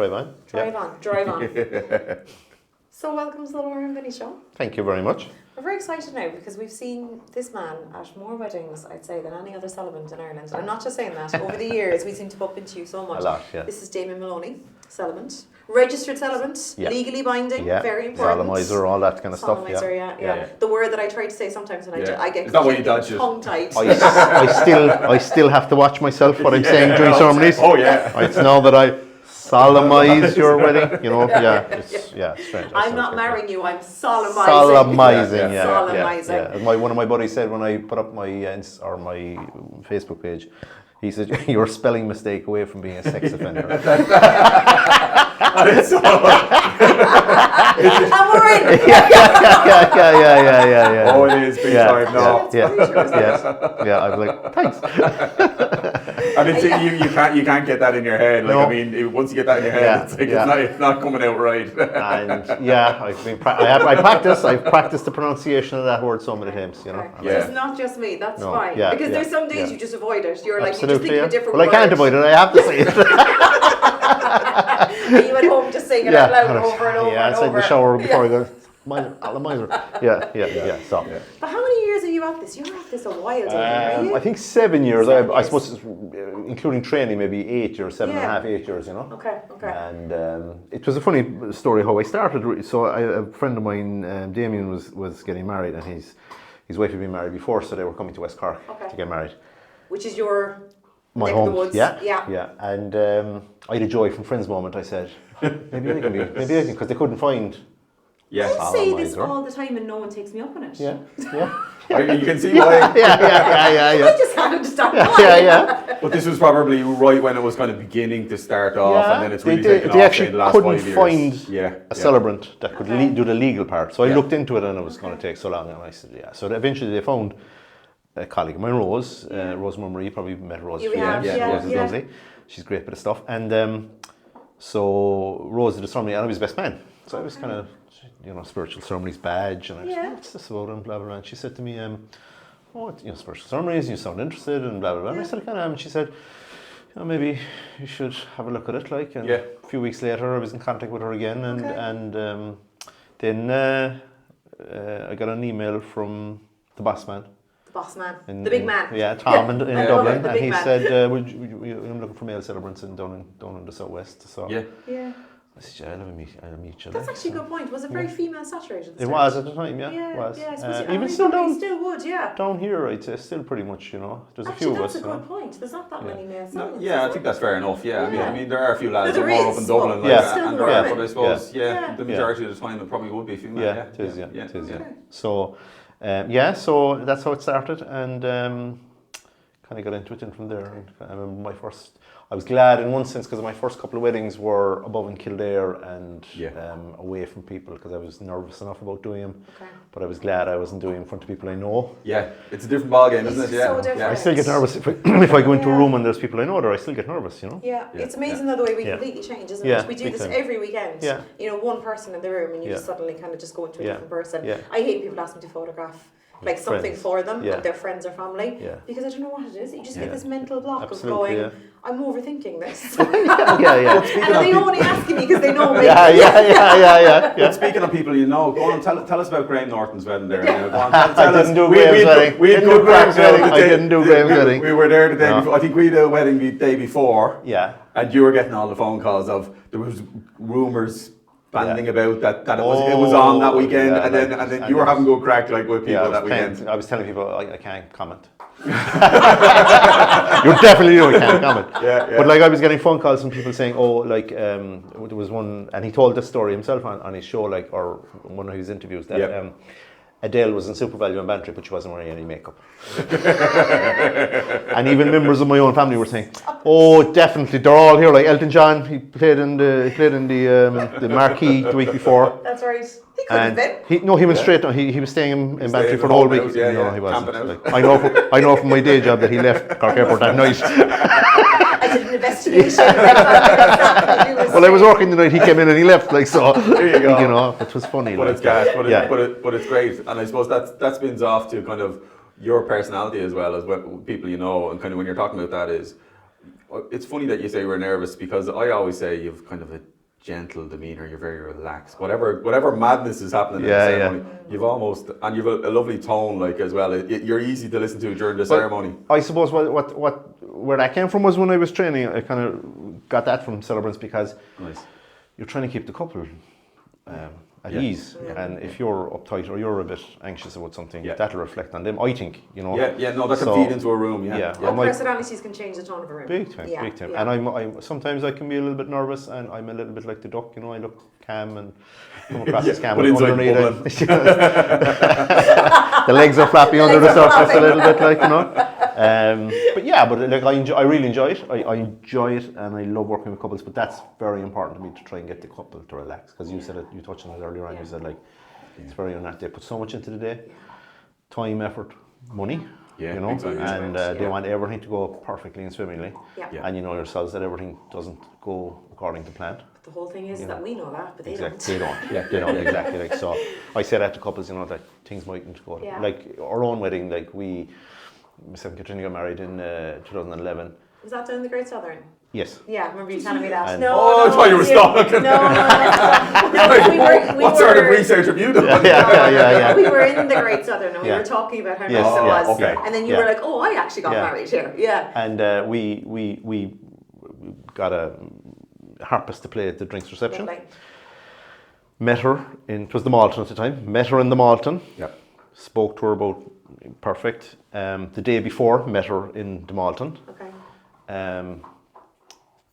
Drive on. Drive on. So welcome to the Laura and Vinny Show. Thank you very much. We're very excited now because we've seen this man at more weddings, I'd say, than any other celebrant in Ireland. And I'm not just saying that. Over the years, we seem to bump into you so much. A lot, yeah. This is Damian Maloney, celebrant. Registered celebrant, legally binding, very important. Solemniser, all that kind of stuff. Solemniser, yeah. The word that I try to say sometimes when I get tongue-tied. I still have to watch myself what I'm saying during ceremonies. Oh yeah. It's now that I solemnize your wedding, you know. Strange. I'm not marrying you. I'm solemnizing. Solemnizing, Solemnizing. One of my buddies said when I put up my my Facebook page, he said you're a spelling mistake away from being a sex offender. And we're in. Yeah. Oh, it is big time now. Yeah. I was like, thanks. I mean, you can't get that in your head. Like, I mean, once you get that in your head, it's not coming out right. And I've practiced the pronunciation of that word so many times. You know. So it's not just me. That's fine. Because there's some days you just avoid it. You're like, absolutely, you just think of a different word. Well, I can't avoid it. I have to say it. Are you at home just saying it out loud over and over? Yeah, it's like the shower before I go. Solemniser. Yeah. So. But how many years are you at this? You're at this a while, are you? I think 7 years. I suppose, including training, maybe 8 years, 7.5, 8 years. You know. Okay. And it was a funny story how I started. So a friend of mine, Damian, was getting married, and his wife had been married before, so they were coming to West Cork to get married. Which is your my home. Woods. Yeah. And I had a joy from Friends moment. I said, maybe I can, because they couldn't find. I say this all the time and no one takes me up on it. Yeah. You can see why. Yeah. I just can't understand why. Yeah. But this was probably right when it was kind of beginning to start off, and then it's really taken off they actually in the last couldn't 5 years. Find a celebrant that could do the legal part. So I looked into it and it was going to take so long, and I said, So eventually they found a colleague of mine, Rose Murray. You probably met Rose. Rose is lovely. She's a great bit of stuff. And so Rose did the ceremony, and I was best man. So I was kind of, Spiritual Ceremonies badge, and I was like, what's this about, and blah, blah, blah. And she said to me, Spiritual Ceremonies, you sound interested, and blah, blah, blah. And I said, I kind of am. And she said, maybe you should have a look at it, like. And a few weeks later, I was in contact with her again, and then I got an email from the boss man. The boss man, the big man. Yeah, Tom in Dublin, and he said, I'm looking for male celebrants down in the southwest. So I said, I'll meet you. That's actually a good point. Was it very female saturated? It was at the time, it was. Even still would, down here, it's still pretty much, there's a few of us. That's a good point. There's not that many male celebrants. I think that's fair enough. I mean, there are a few lads who are more up in Dublin, and there are, but I suppose, the majority of the time it probably would be female. It is. So, so that's how it started, and kind of got into it, and from there, and I remember I was glad in one sense because my first couple of weddings were above in Kildare and away from people, because I was nervous enough about doing them. But I was glad I wasn't doing it in front of people I know. Yeah, it's a different ballgame, isn't it? So different. I still get nervous if I go into a room and there's people I know there. I still get nervous, It's amazing the way we completely change, isn't it? We do this every weekend. One person in the room and you just suddenly kind of just go into a different person. I hate people asking me to photograph something for them and their friends or family, because I don't know what it is. You just get this mental block of going, I'm overthinking this. And they only asking me because they know me. But speaking of people go on, tell us about Graham Norton's wedding there. I didn't do Graham's wedding. We had good Graham's wedding. I didn't do Graham's wedding. We were there the day before. I think we did a wedding the day before. And you were getting all the phone calls of, there was rumours banding about that it was on that weekend, and then you were having good crack with people that weekend. I was telling people I can't comment. You definitely know I can't comment. But I was getting phone calls from people saying, there was one, and he told this story himself on his show, or one of his interviews, that Adele was in Super Value and Bantry, but she wasn't wearing any makeup. And even members of my own family were saying, "Oh, definitely, they're all here." Like Elton John, he played in the Marquee the week before. That's right. He couldn't have been. He went straight. He was staying in Bantry for the whole week. No, he wasn't. I know from my day job that he left Cork Airport that night. I did an investigation. Well, I was working the night he came in and he left. So there you go. It was funny. But it's gas. But it's great, and I suppose that spins off to kind of your personality as well as what people and kind of when you're talking about that is, it's funny that you say we're nervous, because I always say you've kind of a gentle demeanour, you're very relaxed. Whatever madness is happening in the ceremony, you've a lovely tone like as well. You're easy to listen to during the ceremony. I suppose where that came from was when I was training. I kind of got that from celebrants, because you're trying to keep the couple at ease, and if you're uptight or you're a bit anxious about something, that'll reflect on them, I think, you know. That can feed into a room. Personalities can change the tone of a room. Big time. And I'm sometimes I can be a little bit nervous, and I'm a little bit like the duck, you know. I look calm and come across as calm, but underneath the legs are flappy under the surface a little bit, like, you know. But I really enjoy it. I enjoy it, and I love working with couples. But that's very important to me, to try and get the couple to relax, because you said it. You touched on it earlier on. You said, like, it's very important. They put so much into the day, time, effort, money. You know, and they want everything to go perfectly and swimmingly. And you know yourselves that everything doesn't go according to plan. But the whole thing is that we know that, but they don't. They don't. They don't, exactly. Like, so I say that to couples, you know, that things mightn't go. Like our own wedding, like myself and Katrina got married in 2011. Was that down the Great Southern? Yes. Yeah, I remember you telling me that. I thought you were stalking. No, what sort of research have you done? Yeah. We were in the Great Southern, and we were talking about how nice it was. Okay. And then you were like, I actually got married here. Yeah. And we got a harpist to play at the drinks reception. Lovely. Met her it was the Malton at the time, met her in the Malton. Spoke to her about perfect. The day before, met her in the Malton. Okay.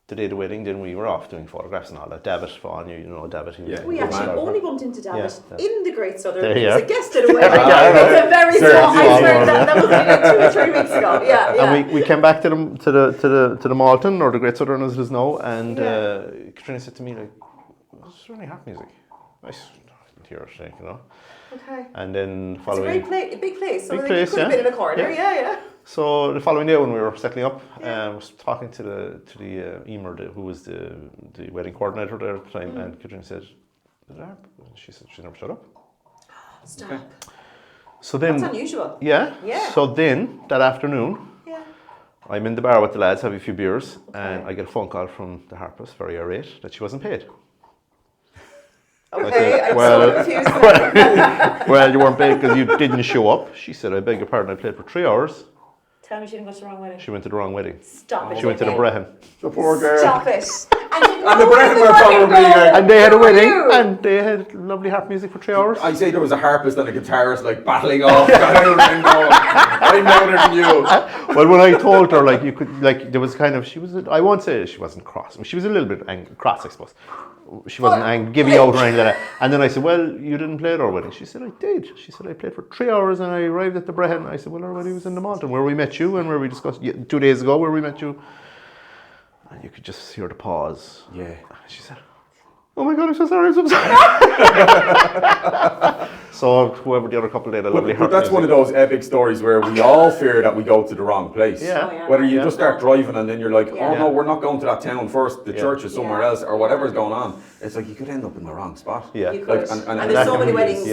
The day of the wedding, then we were off doing photographs and all that. David, Fawn, you know David. We actually only bumped into David in the Great Southern. He was a guest at a wedding. It's a very small. I swear that was like 2 or 3 weeks ago. And we came back to the Malton, or the Great Southern as it is now, and Katrina said to me, like, "It's really harp music." I didn't hear her say, you know. Okay. And then following. It's a big place. So big place, could have been in a corner. Yeah. So the following day, when we were settling up, I was talking to the Emer, who was the wedding coordinator there at the time, and Katrina said, "Is it harp?" And she said she never shut up. Stop. Okay. So then, that's unusual. Yeah. So then that afternoon, I'm in the bar with the lads, having a few beers, and I get a phone call from the harpist, very irate, that she wasn't paid. Okay, I'm so confused. Well, you weren't paid because you didn't show up. She said, "I beg your pardon, I played for 3 hours." Tell me she didn't go to the wrong wedding. She went to the wrong wedding. Stop it. She went to the Brehon. The poor girl. Stop it. And the Brehon were probably... and they had a wedding, and they had lovely harp music for 3 hours. I say there was a harpist and a guitarist, like, battling off. I'm louder than you. Well, when I told her, like, you could, like, there was kind of, I won't say she wasn't cross. She was a little bit cross, I suppose. She wasn't giving out or anything like that. And then I said, "Well, you didn't play at our wedding." She said, "I did." She said, "I played for 3 hours and I arrived at the Brehon." I said, "Well, our wedding was in the Malton, where we met you and where we discussed 2 days ago, where we met you." And you could just hear the pause. Yeah. She said, "Oh my God, I'm so sorry, I'm so sorry." So whoever the other couple did a lovely harp. But that's one of those epic stories where we all fear that we go to the wrong place. Whether you just start driving and then you're like, "Oh no, we're not going to that town first. The church is somewhere else," or whatever's going on. It's like you could end up in the wrong spot. You could. And there's so many weddings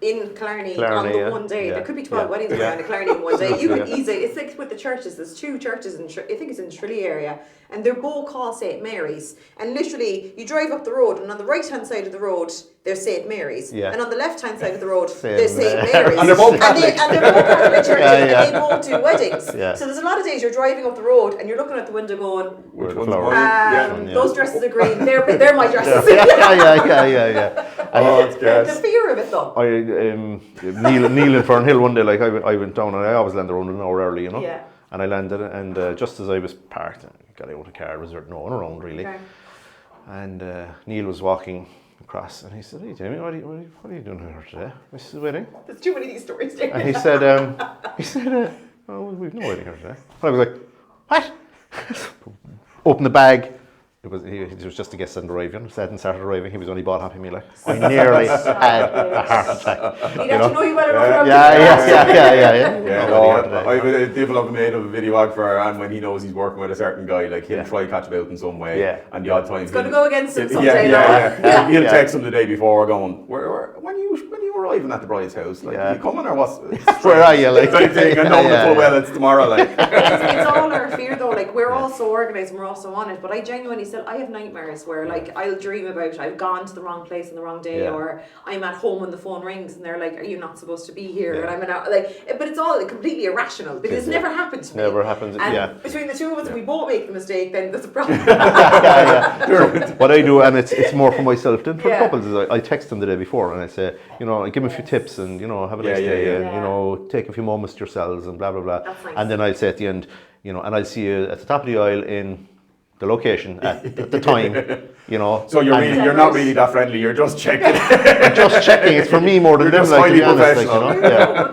in Killarney on the one day. There could be 12 weddings around Killarney in one day. You could easily. It's like with the churches. There's 2 churches in I think it's in Tralee area, and they're both called St Mary's. And literally, you drive up the road, and on the right hand side of the road, there's St Mary's, and on the left hand side of the road, there's St Mary's. And they're both Catholic. And they're both Catholic churches, and they both do weddings. So there's a lot of days you're driving up the road, and you're looking at the window going, "Where the flowers? Those dresses are green. They're my dresses." Yeah. The fear of it, though. Neil in Fernhill one day, like I went down, and I always land around an hour early, you know. And I landed, and just as I was parked, I got out of the car, was there no one around really. And Neil was walking across, and he said, "Hey, Jamie, what are you doing here today? This is the wedding." There's too many of these stories there. And he said, "Oh, we've no wedding here today." And I was like, "What?" Open the bag. He was just a guest on arriving. Hadn't started arriving. He was only bought Happy Meal. Like, I nearly had a heart attack. He'd have to know you well enough. Yeah. No, I have a developed made of a videographer, and when he knows he's working with a certain guy, like he'll try catch him out in some way. Yeah. And the odd time it's going to go against him someday. He'll text him the day before, going, when you arriving at the bride's house, like, are you coming or what's? Where are you? Like, same thing. I know full well it's tomorrow. Like, it's all our fear though. Like, we're all so organised and we're all so on it. But I genuinely still, I have nightmares where like I'll dream about I've gone to the wrong place on the wrong day, or I'm at home when the phone rings and they're like, "Are you not supposed to be here?" And I'm but it's all completely irrational because it's never happened to me. Never happens. And between the two of us, we both make the mistake. Then there's a problem. So what I do, and it's more for myself than for couples, is I text them the day before and I say, I give them a few tips and have a nice day and take a few moments to yourselves and blah blah blah. That's nice. And then I'll say at the end, and I'll see you at the top of the aisle in the location at the time, So you're not really that friendly. You're just checking. Just checking. It's for me more than them. Like, to be honest,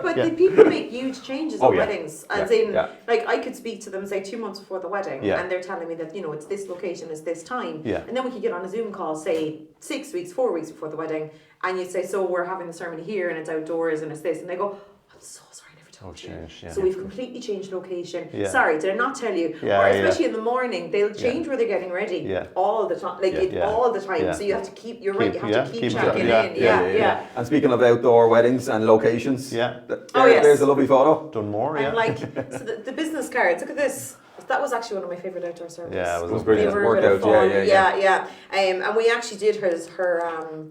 But the people make huge changes at weddings. As in, like, I could speak to them, say, 2 months before the wedding, and they're telling me that, it's this location, it's this time. And then we could get on a Zoom call, say, 6 weeks, 4 weeks before the wedding, and you'd say, so we're having the ceremony here, and it's outdoors, and it's this. And they go, I'm so sorry. So we've completely changed location. Sorry, did I not tell you? Or especially in the morning, they'll change where they're getting ready all the time, all the time. So you have to keep. You're right. You have to keep checking in. And speaking of outdoor weddings and locations, there's a lovely photo. Done more, And like, so the business cards. Look at this. That was actually one of my favourite outdoor ceremonies. Yeah, it was brilliant. It worked out. And we actually did her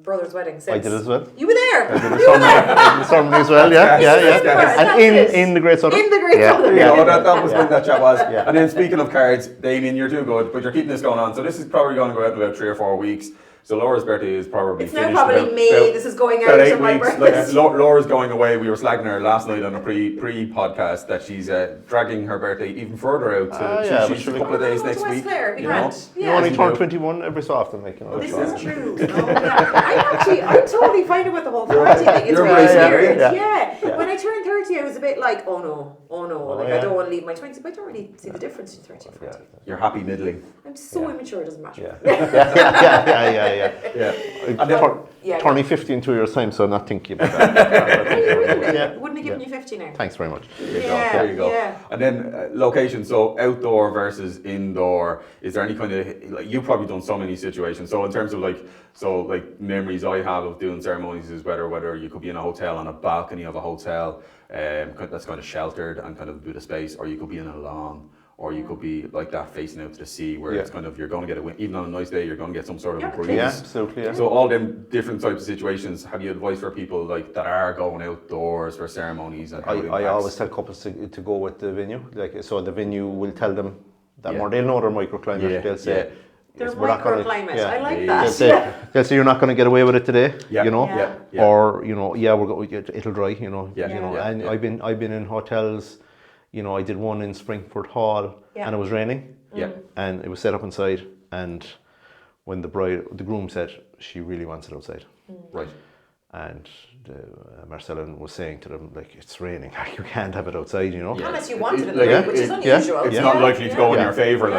brother's wedding. I did as well. You were there. I did the ceremony as well. And in the Great Southern. In the Great Southern. That was when that chat was. And then speaking of cards, Damian, you're too good, but you're keeping this going on. So this is probably going to go out in about 3 or 4 weeks. So Laura's birthday is probably it's finished. Now probably May. This is going out to my birthday. Like, Laura's going away. We were slagging her last night on a pre-podcast that she's dragging her birthday even further out. She's a couple of days next week. You only turn 21 every so often, like, This is true. I'm totally fine with the whole 30 thing. It's weird. When I turned 30, I was a bit like, oh no. Like, I don't want to leave my 20s, but I don't really see the difference between 30 and 40. You're happy middling. I'm so immature, it doesn't matter. I'm turning 50 in 2 years' time, so I'm not thinking about that. Wouldn't have given you 50 now. Thanks very much. There you go. And then location, so outdoor versus indoor. Is there any kind of, like, you've probably done so many situations. So in terms of like memories I have of doing ceremonies is whether you could be in a hotel on a balcony of a hotel that's kind of sheltered and kind of a bit of space, or you could be in a lawn. Or you could be like that facing out to the sea where it's kind of, you're going to get a wind, even on a nice day, you're going to get some sort of a breeze. Yeah, absolutely. Yeah. So all them different types of situations, have you advice for people like that are going outdoors for ceremonies? And I always tell couples to go with the venue. Like, so the venue will tell them that more. They'll know their microclimate. They'll say, their microclimate. I like that. They'll say you're not going to get away with it today. Or it'll dry. And I've been in hotels. I did one in Springford Hall, and it was raining, and it was set up inside. And when the groom said she really wants it outside, right? And Marcellin was saying to them, like, it's raining, you can't have it outside, Unless you wanted it, which is unusual. It's not likely to go in your favour,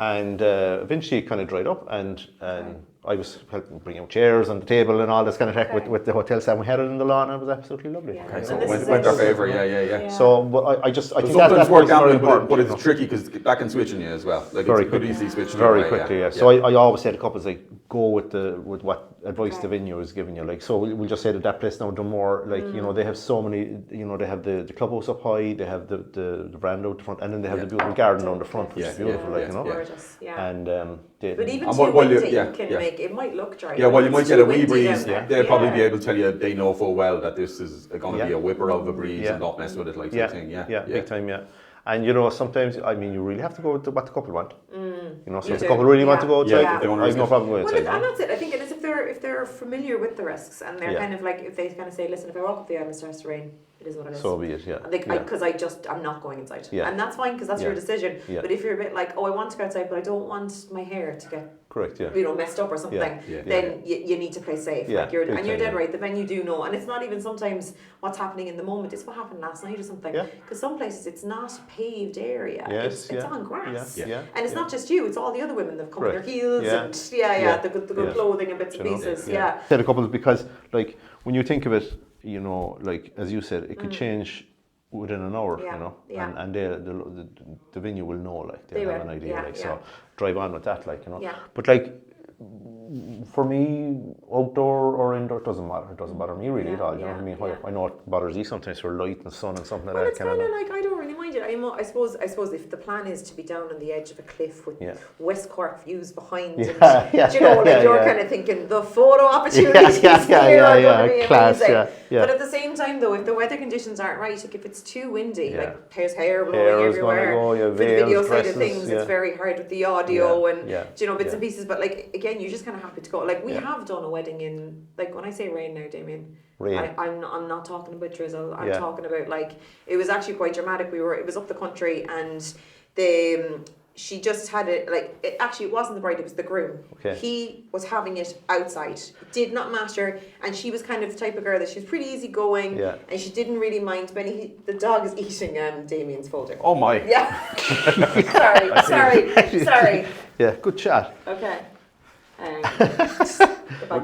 And eventually it kind of dried up, and I was helping bring out chairs on the table and all this kind of tech with the hotel staff. We had it in the lawn, and it was absolutely lovely. Okay, so went our favour, So, but I think sometimes work out, but it's tricky because that can switch on you as well. Like, very it could easily switch very quickly. So I always say to couples, like, go with what advice the venue is giving you. Like, so we'll just say that place now, Dunmore, like, they have so many, they have the clubhouse up high, they have the brand out the front, and then they have the beautiful garden on the front, which is beautiful, Gorgeous, And but even too windy, you can make it might look dry. Yeah, well, you might get a wee breeze. They'll probably be able to tell you they know full well that this is going to be a whipper of a breeze and not mess with it like that thing. Big time. And sometimes, you really have to go with what the couple want. So if the couple really want to go outside, I have no problem going outside. And that's it. I think it is if they're familiar with the risks and they're kind of like, if they kind of say, listen, if I walk up the aisle and it starts to rain, it is what it is. So be it, Because I'm not going inside. And that's fine because that's your decision. But if you're a bit like, I want to go outside, but I don't want my hair to get Correct, yeah. You know, messed up or something, then you need to play safe. Like you're dead right. The venue do know, and it's not even sometimes what's happening in the moment. It's what happened last night or something. Because some places it's not a paved area. It's on grass. And it's not just you. It's all the other women that've come with their heels and the good clothing and bits and pieces. I said a couple because like when you think of it, you know, like as you said, it could change within an hour, you know, and the venue will know, like they have an idea, like so drive on with that, like, you know. But like for me, outdoor or indoor, it doesn't bother me really at all. You know what I mean? I know it bothers you sometimes for light and sun and something like that. It's kind of like I don't really mind it. I suppose if the plan is to be down on the edge of a cliff with West Cork views behind, and you know, like you're kind of thinking the photo opportunities here are going to be amazing. But at the same time, though, if the weather conditions aren't right, like if it's too windy, like there's hair blowing everywhere. For the video side of things, it's very hard with the audio and you know bits and pieces. But like again, you're just kind of happy to go. Like we have done a wedding in, like when I say rain now, Damian, I'm not talking about drizzle. I'm talking about like it was actually quite dramatic. It was up the country and she just had it like it wasn't the bride, it was the groom. He was having it outside. It did not matter, and she was kind of the type of girl that she was pretty easygoing, and she didn't really mind. Benny, the dog is eating Damian's folder. Oh my! Yeah. sorry. Yeah, good chat. Okay.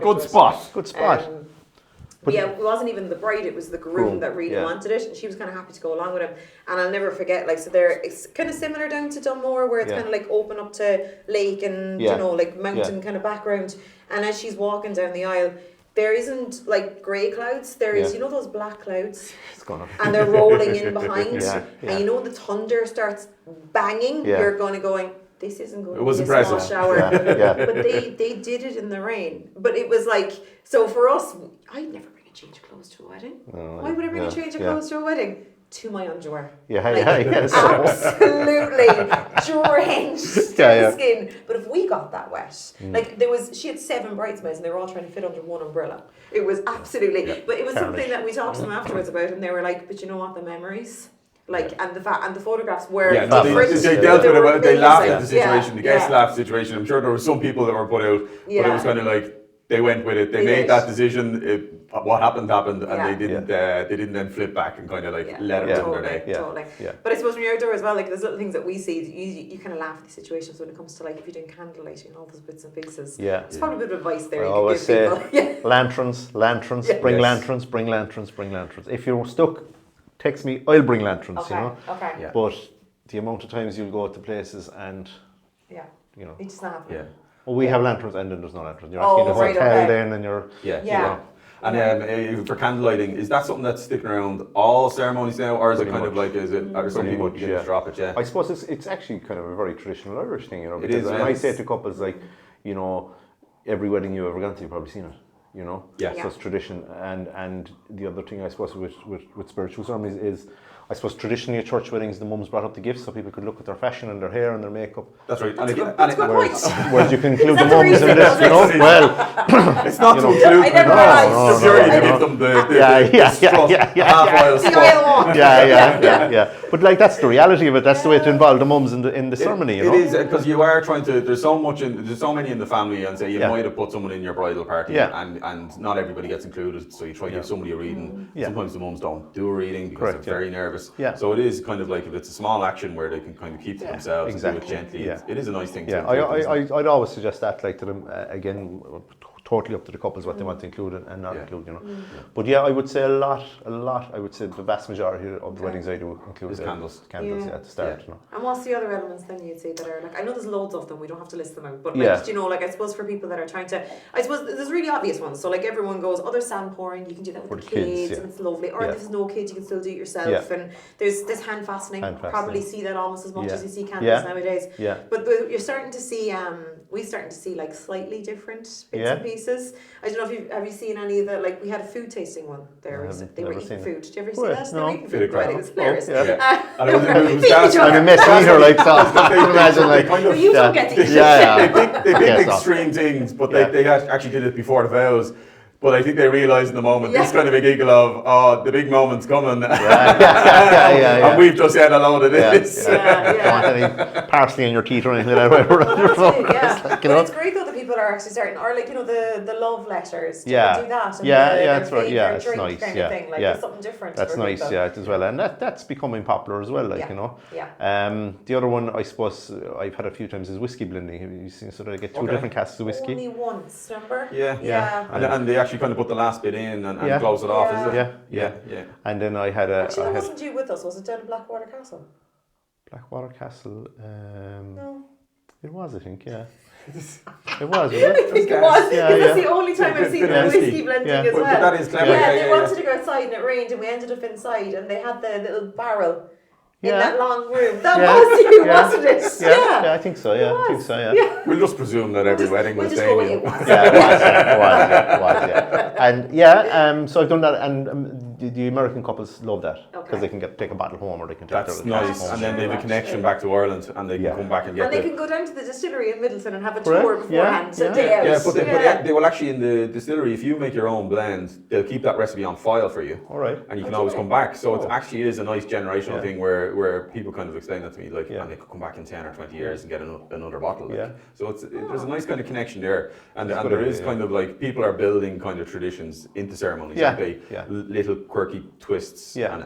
Good spot. But it wasn't even the bride, it was the groom that really wanted it, and she was kind of happy to go along with him. And I'll never forget, like, so it's kind of similar down to Dunmore, where it's kind of like open up to lake and, you know, like mountain kind of background. And as she's walking down the aisle, there isn't like grey clouds, there is, you know, those black clouds, and they're rolling in behind. And you know, when the thunder starts banging, you're going, this isn't going to be a small shower. But they did it in the rain. But it was like, so for us, I'd never bring a change of clothes to a wedding. Why would I bring a change of clothes to a wedding? To my underwear. Absolutely drenched to the skin. But if we got that wet, like she had 7 bridesmaids and they were all trying to fit under one umbrella. It was absolutely, but it was something that we talked to them afterwards about, and they were like, but you know what, the memories. Like and the photographs were different. They dealt with it. They laughed at the situation. The guests laughed at the situation. I'm sure there were some people that were put out, but it was kind of like they went with it. They made that decision. What happened, and they didn't. They didn't then flip back and kind of like let it run their day. Totally. But I suppose when you're outdoor as well, like there's little things that we see. You kind of laugh at these situations when it comes to like if you're doing candlelighting and all those bits and pieces. It's probably a bit of advice there. I always say lanterns. Bring lanterns. If you're stuck, text me, I'll bring lanterns, you know. But the amount of times you'll go to places and you know, it's not happening. Well, we have lanterns and then there's no lanterns. You're actually in the hotel then and you're you know. And for candlelighting, is that something that's sticking around all ceremonies now, or is it kind of like are some people begin to drop it? I suppose it's actually kind of a very traditional Irish thing, you know. It is. And I say to couples like, you know, every wedding you've ever gone to, you've probably seen it. You know, so it's tradition, and the other thing I suppose with spiritual ceremonies is, I suppose traditionally at church weddings the mums brought up the gifts so people could look at their fashion and their hair and their makeup. That's right. That's a good point. Whereas you can include the mums in this, you know. Well, it's not to include. I never realised. Sure, you give them the But like that's the reality of it. That's the way to involve the mums in the ceremony. You know? It is because you are trying to. There's so many in the family, and say you might have put someone in your bridal party, and not everybody gets included. So you try to give somebody a reading. Sometimes the mums don't do a reading because they're very nervous. So it is kind of like if it's a small action where they can kind of keep to themselves and do it gently. It is a nice thing. I'd always suggest that, like to them again. Totally up to the couples what they want to include and not include, you know. But I would say a lot. I would say the vast majority of the weddings I do include candles at the start. You know. And what's the other elements then you'd say that are like? I know there's loads of them. We don't have to list them out, but like you know, like I suppose for people that are trying to, I suppose there's really obvious ones. So like everyone goes, there's sand pouring. You can do that with the kids, and it's lovely. Or if there's no kids, you can still do it yourself. And there's hand fastening. Probably see that almost as much as you see candles nowadays. But you're starting to see. We're starting to see like slightly different bits and pieces. I don't know if have you seen any of the, like we had a food tasting one there. They were eating food. Did you ever see that? They were eating food. Right, it was hilarious. I'm a messy eater like that. I can imagine like. You don't get to eat. They picked extreme things, but they actually did it before the vows. But I think they realised in the moment, this kind of a giggle of, the big moment's coming. And we've just had a load of this. Don't want any parsley in your teeth or anything like that. But it's great though that are actually starting, or like, you know, the love letters. Do yeah. they do that? And That's right. Yeah, it's nice. Kind of thing. Like, there's something different. That's nice, as well. And that's becoming popular as well, like, you know. Yeah. The other one, I suppose, I've had a few times is whiskey blending. You see, so they get two different casks of whiskey. Only once, remember? Yeah. And they actually kind of put the last bit in and close it off, is it? Yeah. And then I had a... Actually, wasn't you with us? Was it down in Blackwater Castle? Blackwater Castle? No. It was, I think, yeah. It was, I think it was. Because that's the only time I've seen the whiskey blending as well. But that is clever. Yeah, they wanted to go outside and it rained and we ended up inside and they had the little barrel in that long room. That was you, wasn't it? Yeah, I think so, yeah. We'll just presume that every wedding was Damian. It was. It was. And so I've done that, and the American couples love that because they can take a bottle home or they can take That's nice, home. And then they have a connection back to Ireland and they can come back and get and they can go down to the distillery in Middleton and have a tour beforehand, a day out. But they will actually, in the distillery, if you make your own blend, they'll keep that recipe on file for you. All right. And you can always come back. So it actually is a nice generational thing where people kind of explain that to me, like, and they could come back in 10 or 20 years and get another bottle. Like. So there's a nice kind of connection there. And there is kind of like, people are building kind of traditions into ceremonies. Little quirky twists. And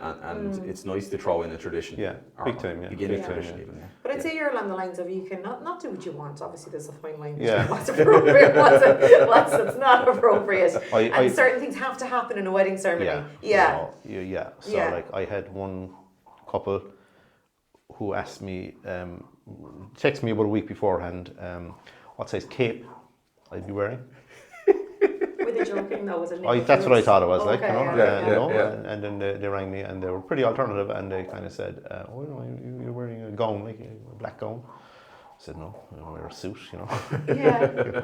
it's nice to throw in a tradition. Big time, Beginning tradition even. But I'd say you're along the lines of you can not do what you want. Obviously, there's a fine line between what's appropriate, what's that's not appropriate. And certain things have to happen in a wedding ceremony. So like I had one couple who asked me, texted me about a week beforehand, what size cape I'd be wearing. Were they joking? No, was it? That's what I thought it was, like, you know. And then they rang me and they were pretty alternative and they kind of said, oh, no, you're wearing a gown, like a black gown. I said, no, I wear a suit, you know.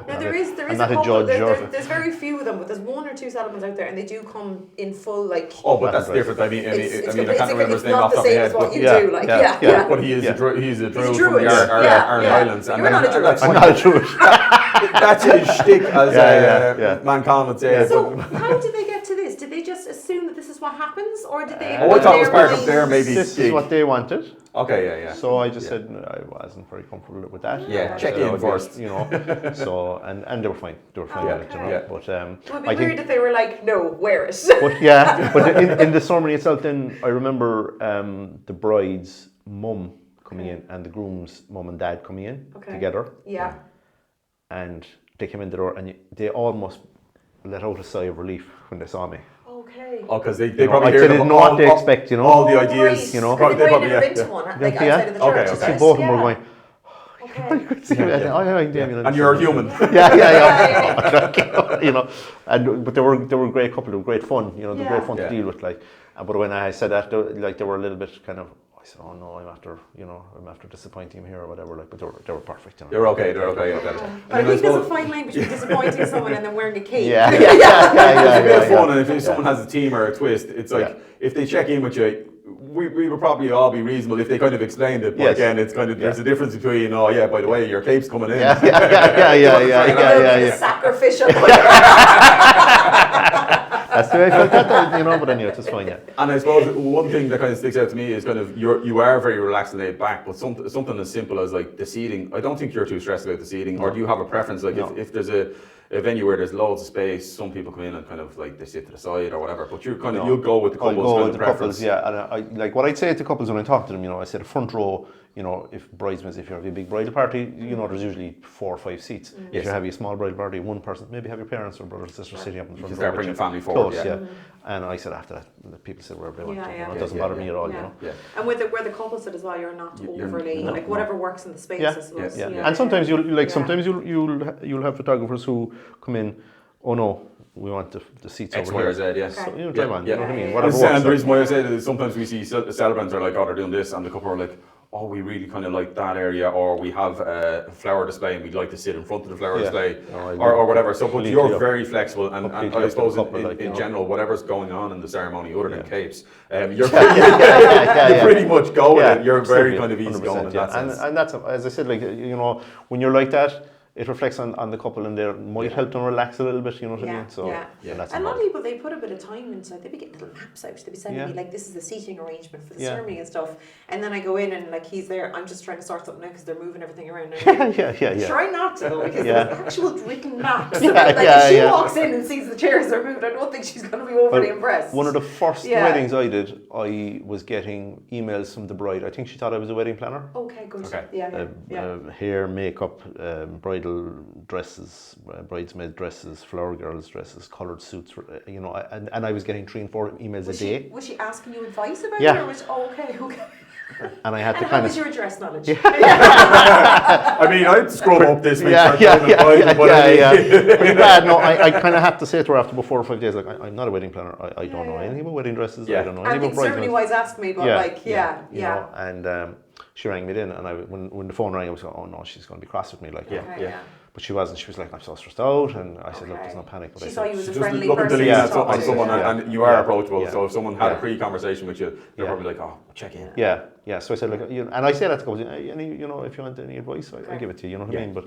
Now there is a couple, there's very few of them, but there's one or two celebrants out there and they do come in full, like... Oh, but that's different. I mean, I can't remember his name off the top of my head. It's not the same as what you do, But he's a druid from the Iron Islands. You're not a druid. I'm not a druid. That's his shtick, as Mankin would say. So how did they get to this? Did they just assume that this is what happens, or did they? I thought it was part of their maybe. This is what they wanted. Okay, So I just said I wasn't very comfortable with that. Check in first, you know. So and they were fine. They were fine with it, you know. But it would be weird if they were like, no, wear it. But in the ceremony itself, then I remember the bride's mum coming in and the groom's mum and dad coming in together. Yeah. And they came in the door and they almost let out a sigh of relief when they saw me. Okay. Oh, because they probably didn't know what they expect, you know. All the ideas, you know. They probably never been to one, like outside of the church. Okay. So both of them were going, and you're a human. You know, but they were a great couple. They were great fun. You know, they were great fun to deal with. Like, but when I said that, they were a little bit kind of. I said, oh no, I'm after disappointing him here or whatever. Like, but they were perfect. You know? They're okay. But I think there's a fine line between disappointing someone and then wearing a cape. It's a bit of fun, and if someone has a team or a twist, it's like if they check in with you. We would probably all be reasonable if they kind of explained it, but again, it's kind of there's a difference between by the way, your cape's coming in. Sacrificial. That's the way I felt that, you know. But anyway, it's fine. And I suppose one thing that kind of sticks out to me is kind of you are very relaxed and laid back, but something as simple as like the seating. I don't think you're too stressed about the seating, or do you have a preference? Like if there's a venue where there's loads of space, some people come in and kind of like they sit to the side or whatever. But you'll go with the couples. I'll go with the couples, And I like what I'd say to couples when I talk to them. You know, I say the front row. You know, if bridesmaids, if you have a big bridal party, you know, there's usually 4 or 5 seats. If you have a small bridal party, one person, maybe have your parents or brothers and sisters sitting up in the front row. Start bringing family forward. And I said after that, people sit wherever they want to. You know, it doesn't bother me at all. You know. And where the couple sit as well, you're not overly like whatever works in the space. And sometimes you'll have photographers who come in. Oh no, we want the seats X, over here. Z, yes. So, you know, you know what I mean? Whatever works. And the reason why I say that is sometimes we see celebrants are like, oh, they're doing this, and the couple are like, oh, we really kind of like that area, or we have a flower display and we'd like to sit in front of the flower display, or whatever. So, but you're very flexible, and I suppose in general, whatever's going on in the ceremony, other than capes, you're pretty much going. You're very kind of easy going in that sense. And that's, as I said, like, you know, when you're like that, it reflects on the couple, and they might help them relax a little bit, you know what I mean? So, and a lot of people, they put a bit of time into it. They'd be getting little maps out. They'd be sending me, like, this is the seating arrangement for the ceremony and stuff. And then I go in and, like, he's there. I'm just trying to sort something out because they're moving everything around. Try not to, though, because there's actual written maps. If she walks in and sees the chairs are moved, I don't think she's going to be overly impressed. One of the first weddings I did, I was getting emails from the bride. I think she thought I was a wedding planner. Okay, good. Hair, makeup, bridal dresses, bridesmaid dresses, flower girls dresses, coloured suits, you know, and I was getting 3 and 4 emails a day. Was she asking you advice about it? Or was okay. And I had to how was your dress knowledge? I mean, I'd scroll up this week. I kind of have to say to her after about 4 or 5 days, like, I'm not a wedding planner. I don't know anything about wedding dresses. I don't know anything about bridesmaids. Certainly wise asked me, but you know, and she rang me then, and when the phone rang, I was going, oh no, she's going to be cross with me, like, but she wasn't. She was like, I'm so stressed out, and I said, look, there's no panic. But she saw you as a just friendly looking person. on someone, and you are approachable. So if someone had a pre-conversation with you, they're probably like, oh, check in. So I said, look, and I say that to go, you know, if you want any advice, I give it to you. You know what I mean? But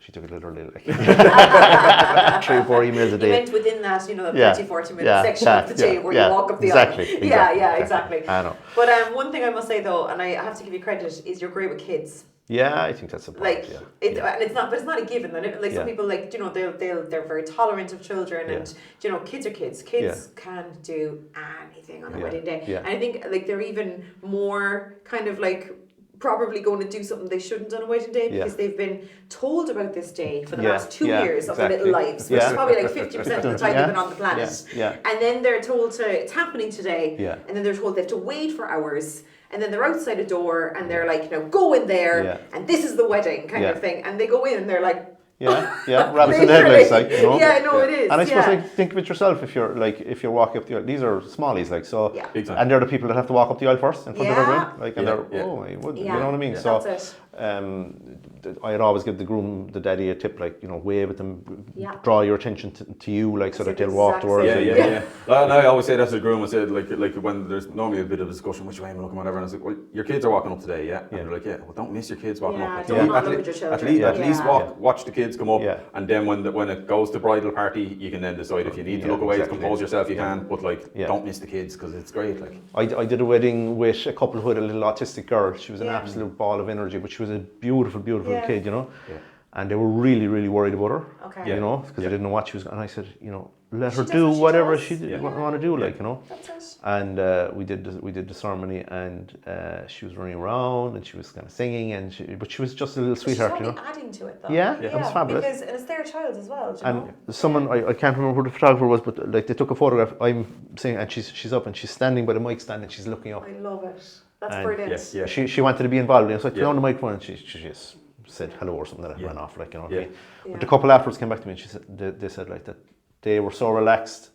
she took it literally, like 3 or 4 emails a day. You went within that, you know, the 30-40 minute section of the day where you walk up the aisle. Exactly. I know. But one thing I must say though, and I have to give you credit, is you're great with kids. Yeah, I think that's important. Like, and it's not, but it's not a given. Like some people, like, you know, they're very tolerant of children, and you know, kids are kids. Kids can do anything on a wedding day, and I think like they're even more kind of like probably going to do something they shouldn't on a wedding day because they've been told about this day for the last 2 years of their little lives, which is probably like 50% of the time they've been on the planet. And then they're told it's happening today, and then they're told they have to wait for hours. And then they're outside a door and they're like, you know, go in there and this is the wedding kind of thing. And they go in and they're like, rabbits in the headlights, like, you know. It is. And I suppose, like, think of it yourself. If you're walking up the aisle, these are smallies, like, so, and they're the people that have to walk up the aisle first in front of everyone, like, and they're, you know what I mean? So, I'd always give the groom, the daddy, a tip, like, you know, wave at them, draw your attention to you, like, so that they'll walk towards you. Well, I always say that to the groom. I say, like when there's normally a bit of a discussion, which way am I looking, whatever, and I say, well, your kids are walking up today, and they're like, well, don't miss your kids walking up. Don't look at your children. At least watch the kids come up, and then when it goes to bridal party, you can then decide if you need to look away to compose yourself, you can, but like, don't miss the kids, because it's great. Like, I did a wedding with a couple who had a little autistic girl. She was an absolute ball of energy, but she was a beautiful kid, you know. And they were really, really worried about her, you know, because they didn't know what she was. And I said, you know, let her do whatever she want to do, like, you know. And we did the ceremony, and she was running around, and she was kind of singing, but she was just a little sweetheart, you know. Adding to it, though. It was fabulous. Because it's their child as well. And someone, I can't remember who the photographer was, but like they took a photograph. I'm singing, and she's up, and she's standing by the mic stand, and she's looking up. I love it. That's brilliant. She wanted to be involved, and so I put on the microphone, and she just said hello or something, that ran off, like, you know. But the couple afterwards came back to me, and she said they said like that they were so relaxed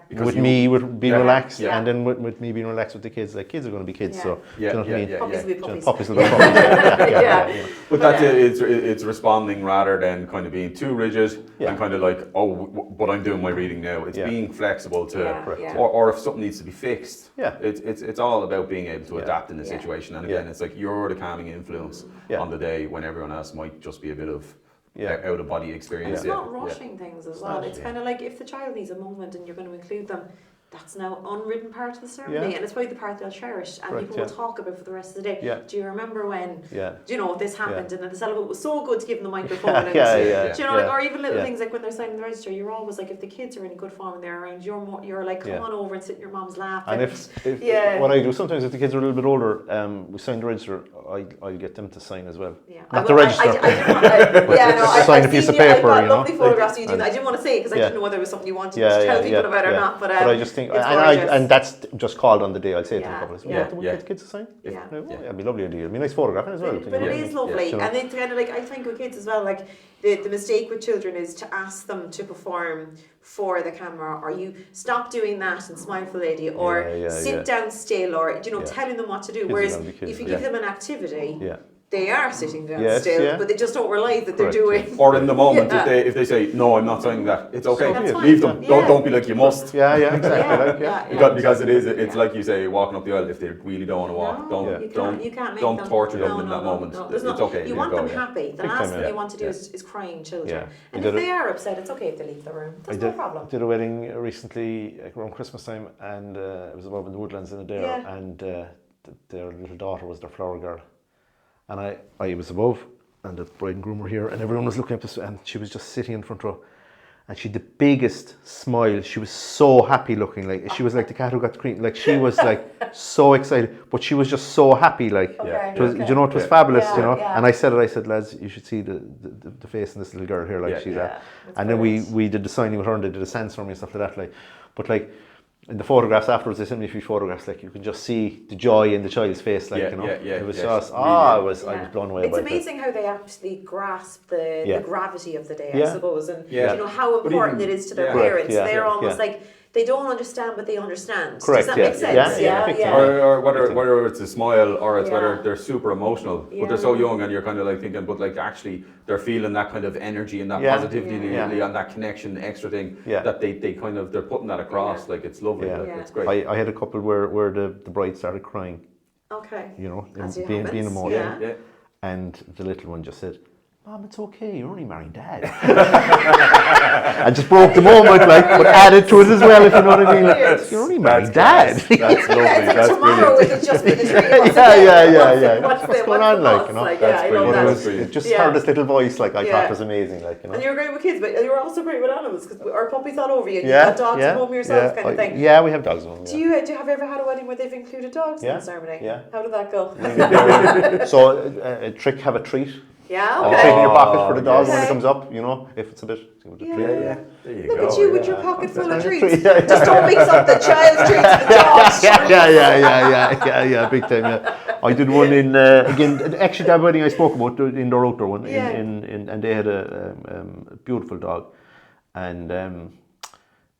with me being relaxed, and then with me being relaxed with the kids. Like, kids are going to be kids, so do you know what I mean? Puppies will be puppies. Puppies will be puppies. But that's it. It's responding rather than kind of being too rigid and kind of like, but I'm doing my reading now. It's being flexible to, or if something needs to be fixed. It's all about being able to adapt in the situation. And again, it's like you're the calming influence on the day when everyone else might just be a bit of out of body experience. And it's not rushing things as well. It's kind of like if the child needs a moment and you're going to include them, that's now unwritten part of the ceremony, and it's probably the part they'll cherish, and people will talk about for the rest of the day. Do you remember when you know this happened, and then the celebrant was so good to give them the microphone, and do you know, like, or even little things like when they're signing the register, you're always like, if the kids are in a good form and they're around, you're like, come on over and sit in your mom's lap. And if what I do sometimes, if the kids are a little bit older, we sign the register, I'll get them to sign as well. Not the register. Sign a piece of paper. I got lovely photographs of you doing that. I didn't want to say it because I didn't know whether it was something you wanted to tell people about or not. But I just think, and that's just called on the day. I'd say to the couple, kids to sign. It'd be lovely idea. It'd be a nice photograph as well. But it is lovely, and it's kind of like, I think with kids as well, like the mistake with children is to ask them to perform for the camera, or you stop doing that and smile for the lady, or sit down still, or telling them what to do. Whereas if you give them an activity, they are sitting down still, but they just don't realise that they're doing. Or in the moment, if they say, no, I'm not signing that, it's okay. Leave them. Don't be like, you must. Exactly. Because it's like you say, walking up the aisle, if they really don't want to walk, don't torture them in that moment. It's okay. You want them happy. The last thing you want to do is crying children. And if they are upset, it's okay if they leave the room. That's no problem. I did a wedding recently around Christmas time, and it was above in the woodlands in Adare, and their little daughter was their flower girl. And I was above, and the bride and groom were here, and everyone was looking up this, and she was just sitting in front row, and she had the biggest smile. She was so happy looking, like she was like the cat who got the cream. Like she was like so excited, but she was just so happy. Like it was, you know, it was fabulous, you know. And I said, lads, you should see the face in this little girl here, like she's that. And then we did the signing with her, and they did a sense for me and stuff like that, like. But like. In the photographs afterwards, they sent me a few photographs. Like you can just see the joy in the child's face. Like it was just I was blown away. It's amazing how they actually grasp the gravity of the day, I suppose, and you know how important it is to their parents. They're almost like they don't understand, but they understand. Correct. Does that make sense? Or whether it's a smile or it's whether they're super emotional, but they're so young, and you're kind of like thinking, but like actually they're feeling that kind of energy and that positivity and that connection, extra thing that they kind of they're putting that across. Like it's lovely. Like, it's great. I had a couple where the bride started crying. Okay. You know, being emotional, and the little one just said, Mom, it's okay, you're only marrying Dad. I just broke the moment, like, but added to it as well, if you know what I mean. Like, you're only marrying Dad. That's lovely. That's tomorrow it could just be the tree. What's going on, like, you know? That's brilliant. It just heard this little voice, like, I thought was amazing, like, you know. And you were great with kids, but you were also great with animals, because our puppies all over you. You got dogs at home yourself, kind of thing. Yeah, we have dogs at home. Do you have you ever had a wedding where they've included dogs in the ceremony? Yeah. How did that go? So, a trick, have a treat. Yeah, okay. Take in your pocket for the dog when it comes up, you know, if it's a bit. There you Look go. at you with your pocket full of treats. Just don't mix up the child's treats with the dog's treats. Yeah, big time, yeah. I did one in, again, actually that wedding I spoke about, the indoor-outdoor one, and they had a beautiful dog, and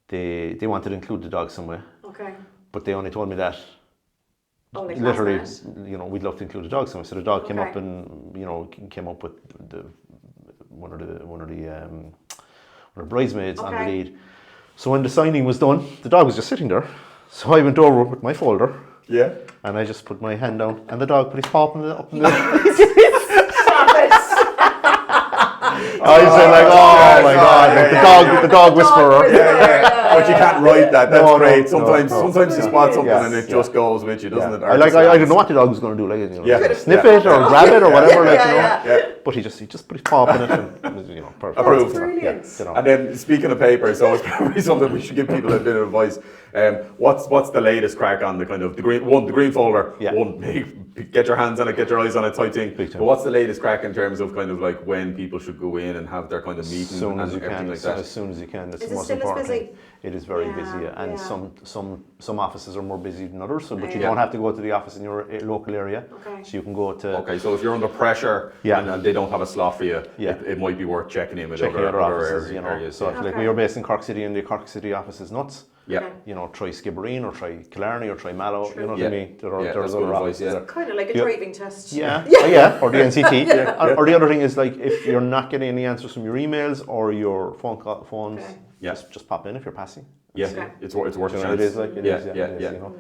they wanted to include the dog somewhere. Okay. But they only told me that. Literally, you know, we'd love to include a dog somewhere. So the dog came up and, you know, came up with one of the bridesmaids on the lead. So when the signing was done, the dog was just sitting there. So I went over with my folder. Yeah. And I just put my hand down, and the dog put his paw up in the I said like, oh my God, the dog whisperer. But you can't write that. That's great. Sometimes you spot something and it just goes with you, doesn't it? I didn't know what the dog was going to do, like, you know, sniff it or grab it or whatever, like, you know. But he just put his paw up in it, and, you know, perfect. Approved. Brilliant. You know. And then speaking of paper, so it's probably something we should give people a bit of advice. What's the latest crack on the kind of the green folder? Get your hands on it, get your eyes on it, type thing. But what's the latest crack in terms of kind of like when people should go in and have their kind of meeting and everything like that? As soon as you can. That's the most important thing. It is very busy, and some offices are more busy than others. So, but you don't have to go to the office in your local area. Okay. So you can go to. Okay, so if you're under pressure and they don't have a slot for you, it might be worth checking in with other offices. You know, areas. So like we are based in Cork City, and the Cork City office is nuts. Yeah. You know, try Skibbereen or try Killarney or try Mallow. True. You know what I mean? There's other offices. It's kind of like a driving test. Yeah. Or the NCT. Or the other thing is, like, if you're not getting any answers from your emails or your phones, just pop in if you're passing. Yeah, it's worth a chance. It is, like, it is, you know.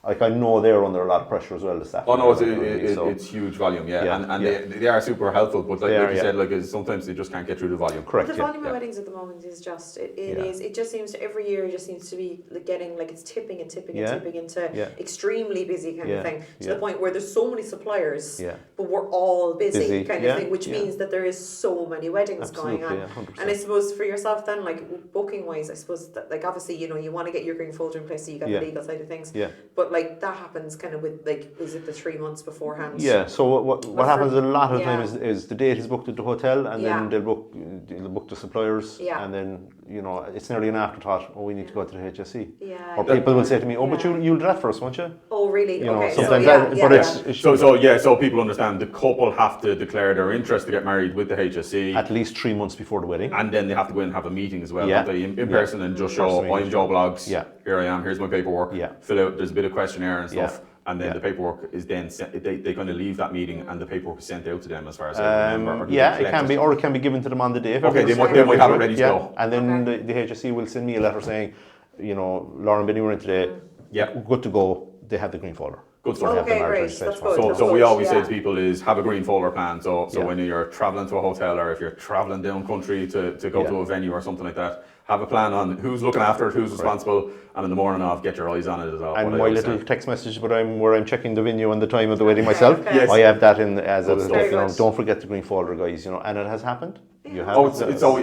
Like, I know they're under a lot of pressure as well, the staff. Oh no, it's huge volume, and they are super helpful, but like you said, like sometimes they just can't get through the volume. Correct. The volume of weddings at the moment is just it just seems to every year it just seems to be getting like it's tipping into extremely busy kind of thing to the point where there's so many suppliers, but we're all busy kind of thing, which means that there is so many weddings going on. 100%. And I suppose for yourself then, like booking wise, I suppose that, like, obviously, you know, you want to get your green folder in place so you got the legal side of things. But like that happens kind of with, like, is it the 3 months beforehand? Yeah, so what happens a lot of the time is the date is booked at the hotel, and then they'll book the suppliers, and then, you know, it's nearly an afterthought, we need to go to the HSE. Or people will say to me, but you'll do that for us, won't you? Oh really? You know, okay. sometimes so people understand the couple have to declare their interest to get married with the HSE at least 3 months before the wedding, and then they have to go in and have a meeting as well, in person, and just show I'm Joe Blogs, here I am, here's my paperwork, fill out, there's a bit of questionnaire and stuff, and then the paperwork is then sent, they kind of leave that meeting and the paperwork is sent out to them as far as I remember. It can be, or it can be given to them on the day. Okay, they might have it ready to go. And then the HSE will send me a letter saying, you know, Lauren, Benny were in today, good to go, they have the green folder. Good stuff. Okay, great. That's good. So we always say to people is have a green folder plan. So when you're travelling to a hotel or if you're travelling down country to go to a venue or something like that, have a plan on who's looking after it, who's responsible, and in the morning off, get your eyes on it as well. And my little text message, where I'm checking the venue and the time of the wedding myself. I have that in as a you know, don't forget the green folder, guys. You know, and it has happened. You have it's so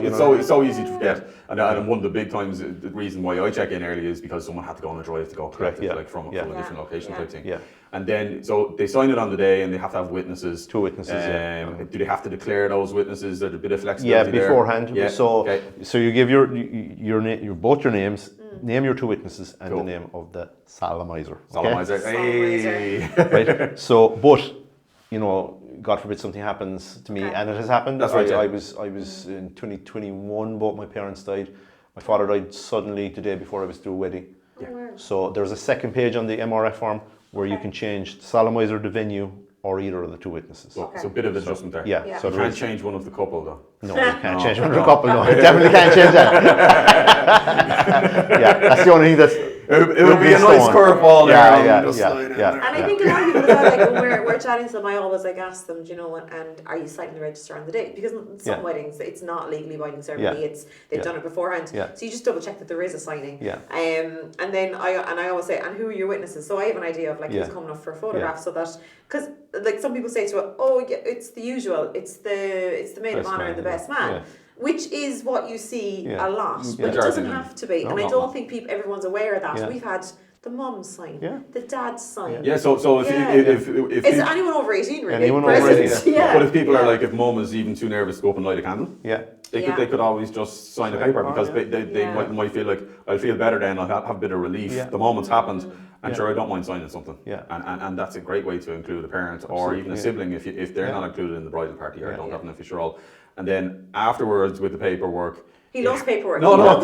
easy to forget. And one of the big times, the reason why I check in early is because someone had to go on a drive to go collect it, like from a different location type thing. Yeah. And then, so they sign it on the day and they have to have witnesses. 2 witnesses, Do they have to declare those witnesses? There's a bit of flexibility beforehand. Yeah. So you give your both your names, name your 2 witnesses, and the name of the solemniser. Solemniser. Hey. Right. So, but, you know, God forbid something happens to me, and it has happened. That's right. I was in 2021, both my parents died. My father died suddenly the day before I was to a wedding. So there's a second page on the MRF form where you can change the solemniser, the venue, or either of the 2 witnesses. So a bit of adjustment there. Yeah. So you can't change one of the couple though. No, you can't change one of the couple. No, you definitely can't change that. That's the only thing that's. It would be a nice curveball there. Yeah. And I think a lot of people like when we're chatting to them, I always ask them, do you know, and are you signing the register on the day? Because some weddings, it's not legally binding ceremony. They've done it beforehand. So you just double check that there is a signing. And then I always say, and who are your witnesses? So I have an idea of who's coming up for a photograph, so that because some people say to it, it's the usual, it's the maid of honour and the best man. Which is what you see a lot, but it doesn't have to be. And I don't think everyone's aware of that. We've had the mum sign, the dad sign. So if is anyone over 18 really? Anyone over 18, But if people are if mum is even too nervous to go up and light a candle, they could always just sign a paper because they might feel like I'll feel better then, I'll have a bit of relief. The moment's happened, and sure I don't mind signing something. And that's a great way to include a parent or even a sibling if they're not included in the bridal party or don't have an official role. And then afterwards with the paperwork. He loves paperwork. I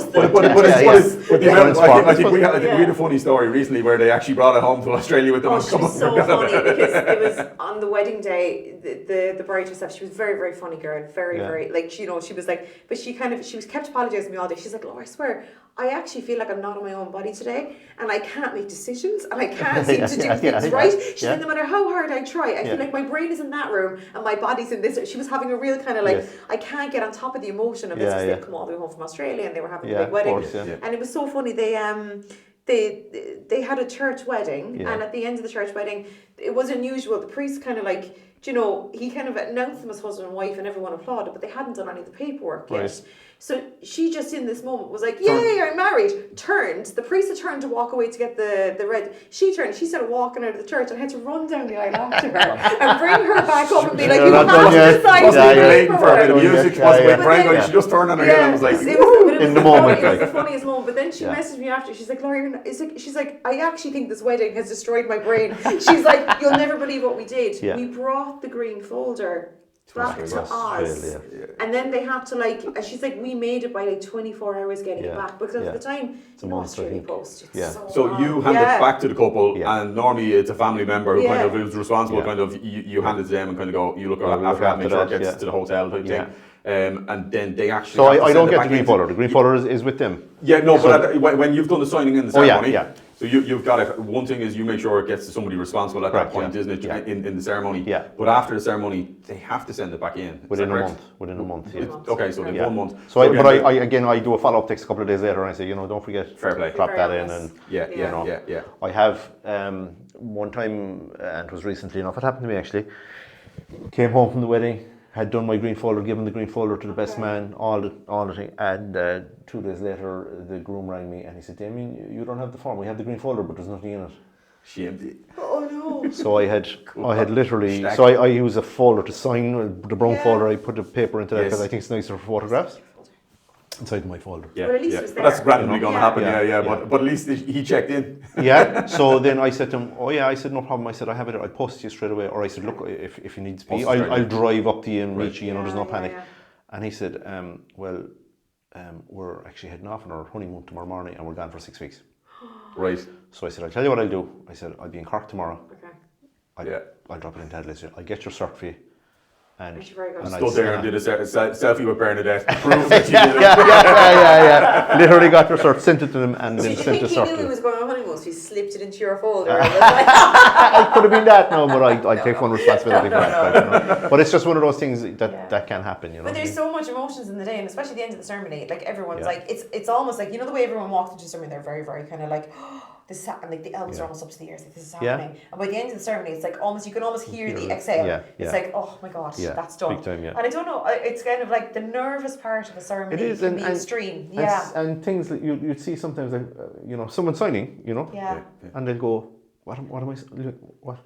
think we had a funny story recently where they actually brought it home to Australia with them. She was so funny because it was on the wedding day. The bride herself, she was very, very funny girl, very she was like, but she kept apologising to me all day. She's like, "Oh, I swear, I actually feel like I'm not in my own body today, and I can't make decisions, and I can't seem to do things right." She said, "No matter how hard I try, I feel like my brain is in that room and my body's in this." She was having a real kind of I can't get on top of the emotion of this because they'd come all the way home from Australia and they were having a big wedding, and it was so funny. They had a church wedding, and at the end of the church wedding, it was unusual. The priest kind of he kind of announced them as husband and wife, and everyone applauded, but they hadn't done any of the paperwork yet. So she just in this moment was like, "Yay, I'm married." The priest had turned to walk away to get the red. She started walking out of the church, and I had to run down the aisle after her and bring her back up and be like, "You have to decide the paperwork." Music she just turned on her head and was like, in the moment. It was the funniest moment. But then she messaged me after. She's like, "Laurie, she's like, I actually think this wedding has destroyed my brain." She's like, "You'll never believe what we did. We brought the green folder back to Oz, and then they had to and she's like, we made it by 24 hours getting it back because at the time Australia Post. So you hand it back to the couple, and normally it's a family member who kind of is responsible. Kind of you hand it to them and kind of go, you look after that, make sure it gets to the hotel type thing. And then they actually. So I don't get the green folder. The green folder is with them. But when you've done the signing in the ceremony. So you've got it. One thing is you make sure it gets to somebody responsible at that point, isn't it? In the ceremony. But after the ceremony, they have to send it back in. Within a month. Okay, so 1 month. So I do a follow-up text a couple of days later, and I say, don't forget, fair play, drop that in, and I have one time, and it was recently enough. It happened to me actually. Came home from the wedding. Had done my green folder, given the green folder to the best man, all the thing, and 2 days later the groom rang me and he said, "Damian, you don't have the form. We have the green folder, but there's nothing in it." Shame. Oh no! So I had literally, so I use a folder to sign, the brown folder. I put the paper into that because I think it's nicer for photographs. Inside my folder. But at least it was there. That's randomly going to happen. But at least he checked in. So then I said to him, I said, "No problem." I said, "I have it. I'll post it to you straight away." Or I said, "Look, if you need to be, I'll drive up to you and reach you. There's no panic." And he said, "We're actually heading off on our honeymoon tomorrow morning, and we're gone for 6 weeks." Right. So I said, "I'll tell you what I'll do." I said, "I'll be in Cork tomorrow. I'll drop it into head laser. I'll get your cert for you. And stood there and did a selfie with Bernadette. Prove that you did it. Yeah. Literally got your cert, sent it to them, and then sent the cert. Do you think he knew he was going on honeymoon, so he slipped it into your folder? It could have been that, but I take full responsibility for that. But it's just one of those things that can happen, But there's so much emotions in the day, and especially at the end of the ceremony, like everyone's like, it's almost like, the way everyone walks into the ceremony, they're very, very kind of like, this is happening, like the elbows are almost up to the ears, like this is happening. And by the end of the ceremony, it's like you can almost hear the exhale. It's like, oh my God, that's done. Big time, And I don't know, it's kind of like the nervous part of a ceremony can be extreme. And things that you'd see sometimes, like, someone signing, and they'll go, what am I? What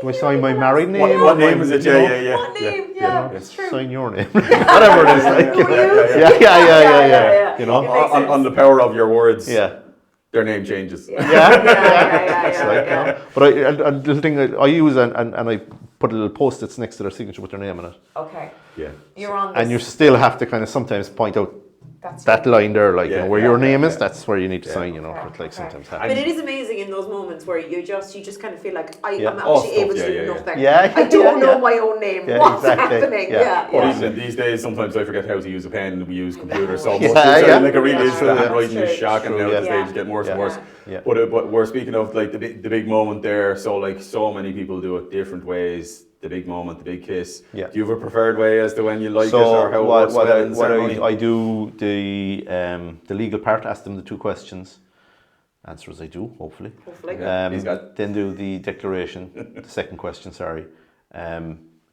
do I sign my married name? What name is it? Yeah. What name? Yeah, it's true. Sign your name, whatever it is. Like, yeah. On the power of your words. Yeah. Their name changes. But a little thing I use, and I put a little post-its next to their signature with their name on it. Okay. Yeah. You're on this. And you still have to kind of sometimes point out that line there, like where your name is. That's where you need to sign. Sometimes happens. But it is amazing in those moments where you just kind of feel like I'm actually able to do nothing. I don't know my own name. What's happening? Even these days, sometimes I forget how to use a pen. We use computers so much. Like it really is. The handwriting is shocking now. At the stage, get worse and worse. But we're speaking of like the big moment there. So like so many people do it different ways. The big moment, the big kiss. Do you have a preferred way as to when you like it or how it works in ceremony? I do the legal part, ask them the 2 questions. Answer as I do, hopefully. Then do the declaration, the second question,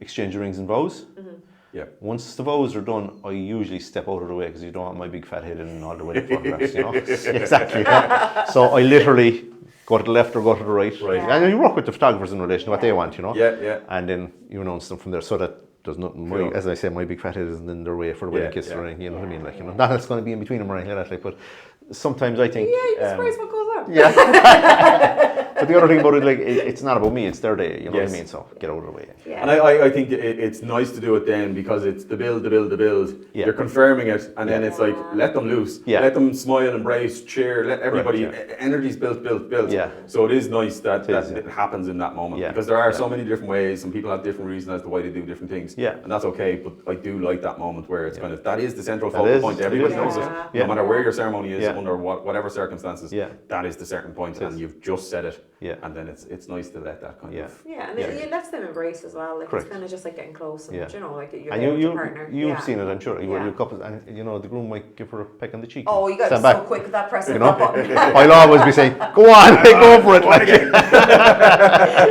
exchange of rings and vows. Once the vows are done, I usually step out of the way because you don't want my big fat head in all the wedding photographs, Exactly. So I literally go to the left or go to the right. And you work with the photographers in relation to what they want, And then you announce them from there so that there's nothing, as I say, my big fat head isn't in their way for the wedding kiss or anything, what I mean? Like, not that's going to be in between them or anything like that, but sometimes I think... you'd be surprised what goes on. But the other thing about it, like, it's not about me, it's their day, what I mean? So get out of the way. And I think it's nice to do it then because it's the build. You're confirming it, and then it's like, let them loose. Let them smile, embrace, cheer, let everybody, energy's built. So it is nice that it happens in that moment because there are so many different ways and people have different reasons as to why they do different things. And that's okay, but I do like that moment where it's kind of, that is the central focal point. Everybody knows it. No matter where your ceremony is, under whatever circumstances, that is the certain point, and you've just said it. And then it's nice to let that kind of... and it lets them embrace as well. Like, it's kind of just like getting close and, like you're and with your partner. You've seen it, I'm sure. You couples, and the groom might give her a peck on the cheek. Oh, you got to be so quick with that pressing button. I'll always be saying, go on, go for it.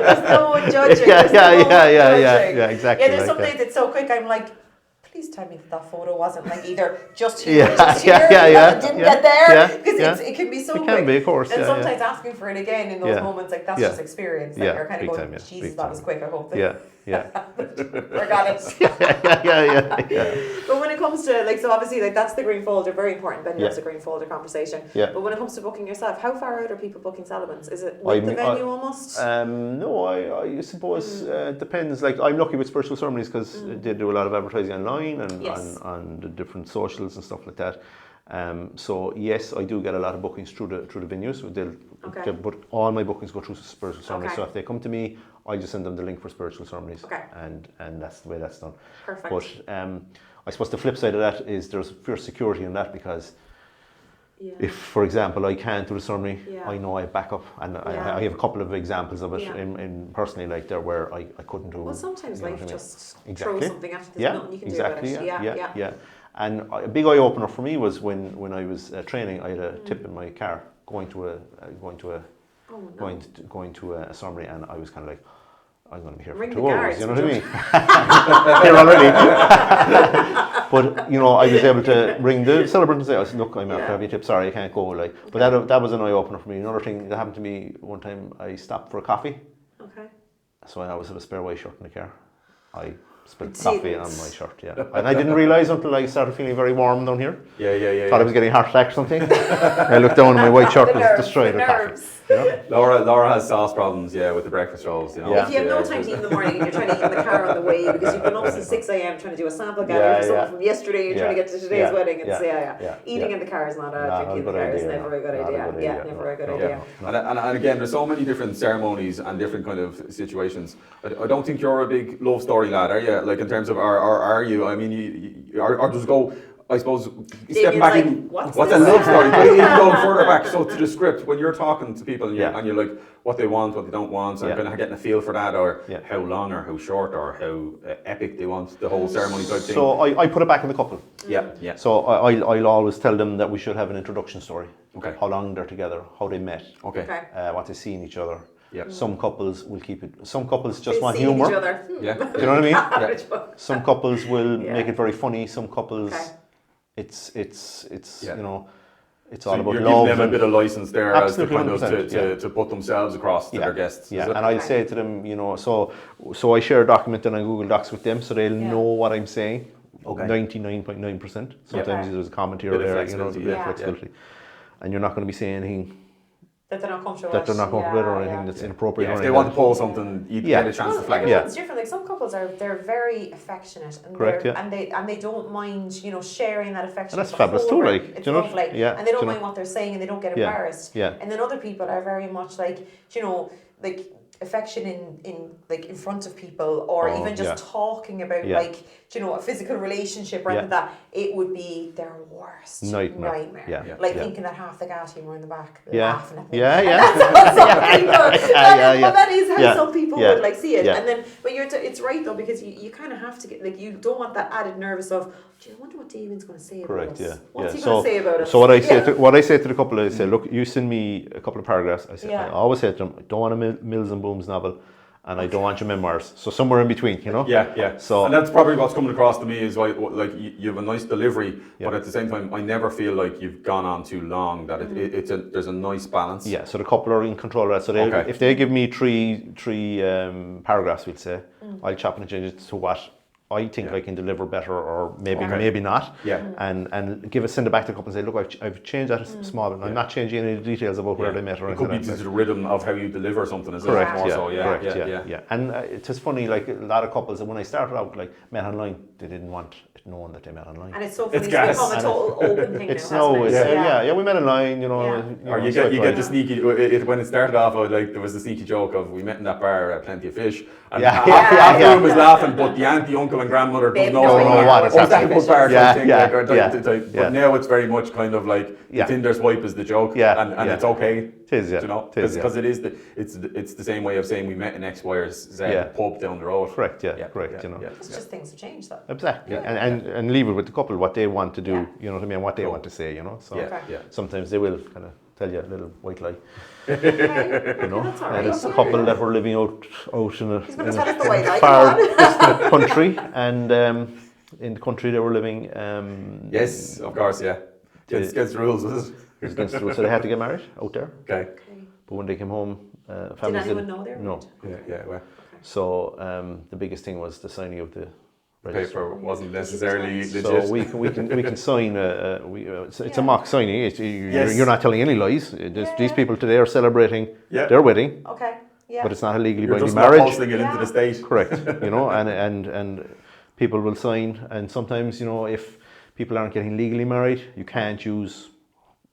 There's no one judging. Yeah, exactly. There's some days it's so quick, I'm like, please tell me that photo wasn't like either just here, it didn't get there, because it can be so quick. It can be, of course. And sometimes asking for it again in those moments, like that's just experience. Like you're kind of going, Jesus, that was quick. I hope. Forgot it. But when it comes to so obviously that's the green folder, very important. Ben loves the green folder conversation. But when it comes to booking yourself, how far out are people booking celebrants? Is it with the venue almost? No, I suppose depends. Like I'm lucky with Spiritual Ceremonies because they do a lot of advertising online and on the different socials and stuff like that. So yes, I do get a lot of bookings through the venues. But all my bookings go through Spiritual Ceremonies. So if they come to me, I just send them the link for Spiritual Ceremonies, and that's the way that's done. Perfect. But I suppose the flip side of that is there's fierce security in that because if, for example, I can't do the ceremony, I know I have backup, and I have a couple of examples of it in personally, like there where I couldn't do. Well, sometimes life just throws something at you. There's nothing you can do about it. Yeah. And a big eye opener for me was when I was training. I had a tip in my car going to a ceremony, and I was kind of like, I'm going to be here for 2 hours. You know what I mean? Here already. But I was able to ring the celebrant and say, look, I'm after having a tip. Sorry, I can't go. But that was an eye opener for me. Another thing that happened to me one time, I stopped for a coffee. Okay. So I always had a spare white shirt in the car. I spilled coffee on my shirt, and I didn't realise until I started feeling very warm down here. Thought I was getting a heart attack or something. I looked down and my white shirt was destroyed with coffee. Laura has sauce problems, with the breakfast rolls. If you have no time to eat in the morning and you're trying to eat in the car on the way because you've been up since 6 a.m. trying to do a sample gather for someone from yesterday, you're trying to get to today's wedding, and eating in the car is not drinking in the car is never a good idea. Never a good idea. And again, there's so many different ceremonies and different kind of situations. I don't think you're a big love story lad, are you? Like in terms of, are you? I mean, or does it go? I suppose stepping back in, what's a love story? But even going further back, so to the script, when you're talking to people and you're like what they want, what they don't want, and kind of getting a feel for that, or how long or how short or how epic they want the whole ceremony type thing. So I put it back in the couple. Yeah. So I'll always tell them that we should have an introduction story. Okay. How long they're together, how they met. Okay. What they see in each other. Yeah. Some couples will keep it. Some couples just want humour. humour. Yeah. Do you know what I mean? Some couples will make it very funny. Some couples. It's you know, it's all about you're love. Giving them a bit of license there as to kind of to put themselves across to their guests. Yeah, and I'll say to them, you know, so I share a document on Google Docs with them, so they'll know what I'm saying. 99.9%. Sometimes there's a comment here or there, you know, there's a bit of flexibility, and you're not going to be saying anything that they're not comfortable with or anything that's inappropriate. If they want to pull something, you get a chance to flag it. Everyone's different. Like some couples they're very affectionate and they don't mind, you know, sharing that affection. And that's fabulous too, like, it's you know, lovely. And they don't mind what they're saying and they don't get embarrassed. And then other people are very much like, you know, like affection in front of people, or even just talking about like, you know, a physical relationship or anything like that, it would be their worst nightmare. Thinking that half the gas humour in the back, laughing at me. That is how some people would like see it. And then, but it's right though, because you kind of have to get, like, you don't want that added nervous of, I wonder what Damian's going to say about us. What's he going to say about us? So what I say to the couple, I say, look, you send me a couple of paragraphs. I always say to them, I don't want a Mills and Booms novel, and I don't want your memoirs. So somewhere in between, you know. So, and that's probably what's coming across to me is like you have a nice delivery, but at the same time, I never feel like you've gone on too long. That there's a nice balance. Yeah. So the couple are in control of that. So if they give me three paragraphs, we'll say, I'll chop and change it to what I think I can deliver better, or maybe not. And send it back to the couple and say, look, I've changed that small, and I'm not changing any of the details about where they met or anything. It could be the rhythm of how you deliver something as well. Correct. And it's just funny, like a lot of couples, when I started out, like met online, they didn't want it known that they met online. And it's so funny, it's become a total open thing. We met online, you know. Or you get the sneaky, when it started off, there was the sneaky joke of, we met in that bar at Plenty of Fish, and half the room was laughing, but the auntie, uncle and grandmother don't know what it's happening. But now it's very much kind of like the Tinder swipe is the joke, and it's okay. It is, you know, because it's the same way of saying we met in X, Y, or Z pub down the road. Correct, correct. You know, it's just things have changed, though. Exactly, and leave it with the couple what they want to do. You know what I mean? What they want to say. You know, so sometimes they will kind of tell you a little white lie. You know, and it's a couple that were living out in a far distant country, and in the country they were living. Yes, of course, Against the rules, was it? It was against the rules, so they had to get married out there. Okay. But when they came home, families did anyone know they were married? No. Well. So the biggest thing was the signing of the paper wasn't necessarily legit. So we can sign. It's a mock signing. You're not telling any lies. These people today are celebrating their wedding. Okay. Yeah. But it's not a legally binding just marriage. Not posting it into the state. Correct. You know, and people will sign, and sometimes, you know, if people aren't getting legally married, you can't use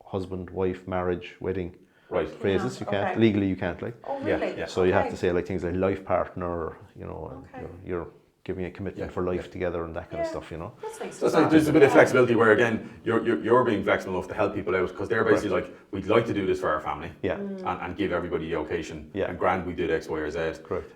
husband, wife, marriage, wedding phrases. You can't legally. You can't, like. Oh, really? So you have to say like things like life partner. You know, you're giving a commitment for life together and that kind of stuff, you know. That's nice. So there's a bit of flexibility where, again, you're being flexible enough to help people out, because they're basically like, we'd like to do this for our family, and give everybody the occasion. And grand, we did X, Y, or Z. Correct.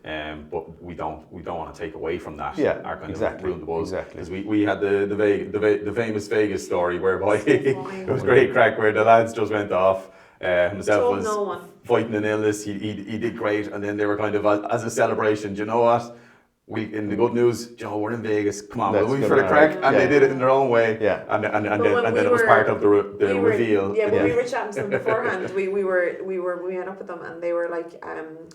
But we don't want to take away from that. Our kind of ruin the buzz. Because we had the famous Vegas story whereby it was great crack, where the lads just went off. Himself was fighting an illness. He did great, and then they were kind of as a celebration. Do you know what? In the good news, Joe, we're in Vegas. Come on, we'll wait for the crack, and they did it in their own way. And then it was part of the reveal. When we were chatting to them beforehand, we met up with them, and they were like,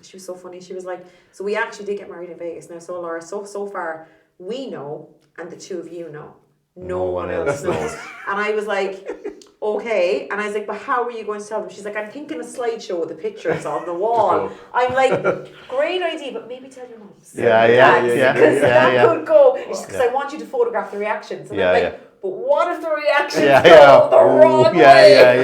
she was so funny. She was like, so we actually did get married in Vegas. Now, so Laura, so far we know, and the two of you know. No one else knows. And I was like, okay. And I was like, but how are you going to tell them? She's like, I'm thinking a slideshow with the pictures on the wall. I'm like, great idea, but maybe tell your mums. Because that could go. It's just because I want you to photograph the reactions. And I'm like, but what if the reactions go the wrong way?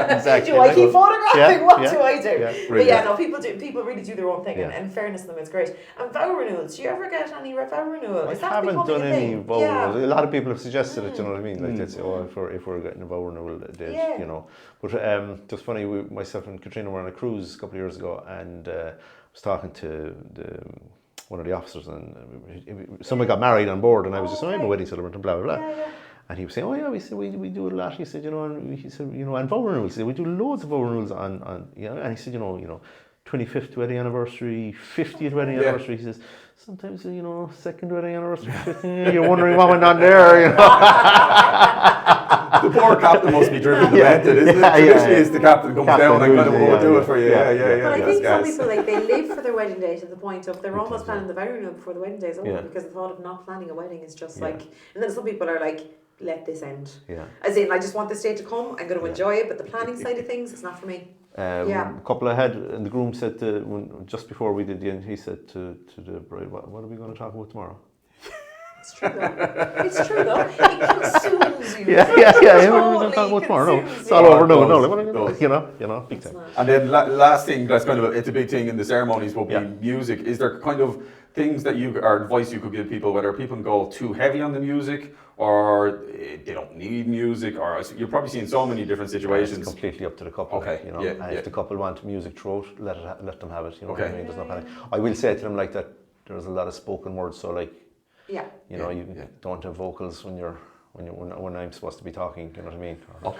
Exactly. Do I keep photographing? What do I do? Really But people really do their own thing, and in fairness to them, it's great. And vow renewals, do you ever get any vow renewal? I haven't done any vow renewals. A lot of people have suggested it, you know what I mean? Like, they'd say, if we're getting a vow renewal date, you know. But just funny, myself and Katrina were on a cruise a couple of years ago, and I was talking to one of the officers, and somebody got married on board, and I was just saying, I'm a wedding celebrant, and blah, blah, blah. And he was saying, we do it a lot. He said, and vow renewals, we do loads of vow renewals on and he said, 25th wedding anniversary, 50th wedding anniversary. He says, sometimes, second wedding anniversary, 50th, you're wondering what went on there, The poor captain must be driven demented, isn't it? Traditionally, it's the captain comes down and kind of won't do it for you. But I think some people, like, they live for their wedding day to the point of they're almost planning the vow renewal before the wedding day is over because the thought of not planning a wedding is just like, and then some people are like, let this end. As in, I just want this day to come, I'm going to enjoy it, but the planning side of things, it's not for me. A couple ahead, and the groom said, just before we did the end, he said to the bride, what are we going to talk about tomorrow? It's true though. It consumes you. We're going to talk about tomorrow. No, it's all over. No, big time. And then last thing, that's kind of it's a big thing in the ceremonies will be music. Is there kind of things that or advice you could give people, whether people can go too heavy on the music or they don't need music, or you're probably seeing so many different situations. It's completely up to the couple. And if the couple want music throughout, let them have it. You know what I mean? There's no panic. I will say to them like that. There's a lot of spoken words, so like. You don't have vocals when I'm supposed to be talking, you know what I mean? Well,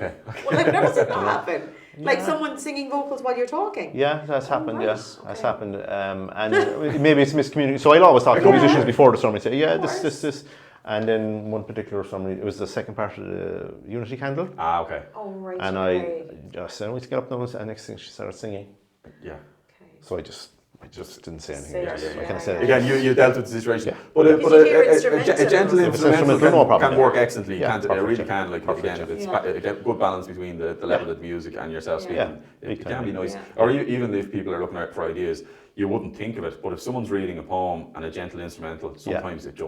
I've never seen that happen. Like someone singing vocals while you're talking. Yeah, that's happened, that's happened. And maybe it's miscommunication. So I'll always talk to musicians before the sermon and say, this. And then one particular sermon, it was the second part of the Unity Candle. Oh, right. And I just said, we get up now, and next thing she started singing. So I just didn't say anything. I kind of said again, you dealt with the situation, but a gentle instrumental can work excellently. It really can. Like again, it's a good balance between the level of the music and yourself speaking. It can be nice. Or even if people are looking out for ideas, you wouldn't think of it. But if someone's reading a poem and a gentle instrumental, sometimes it's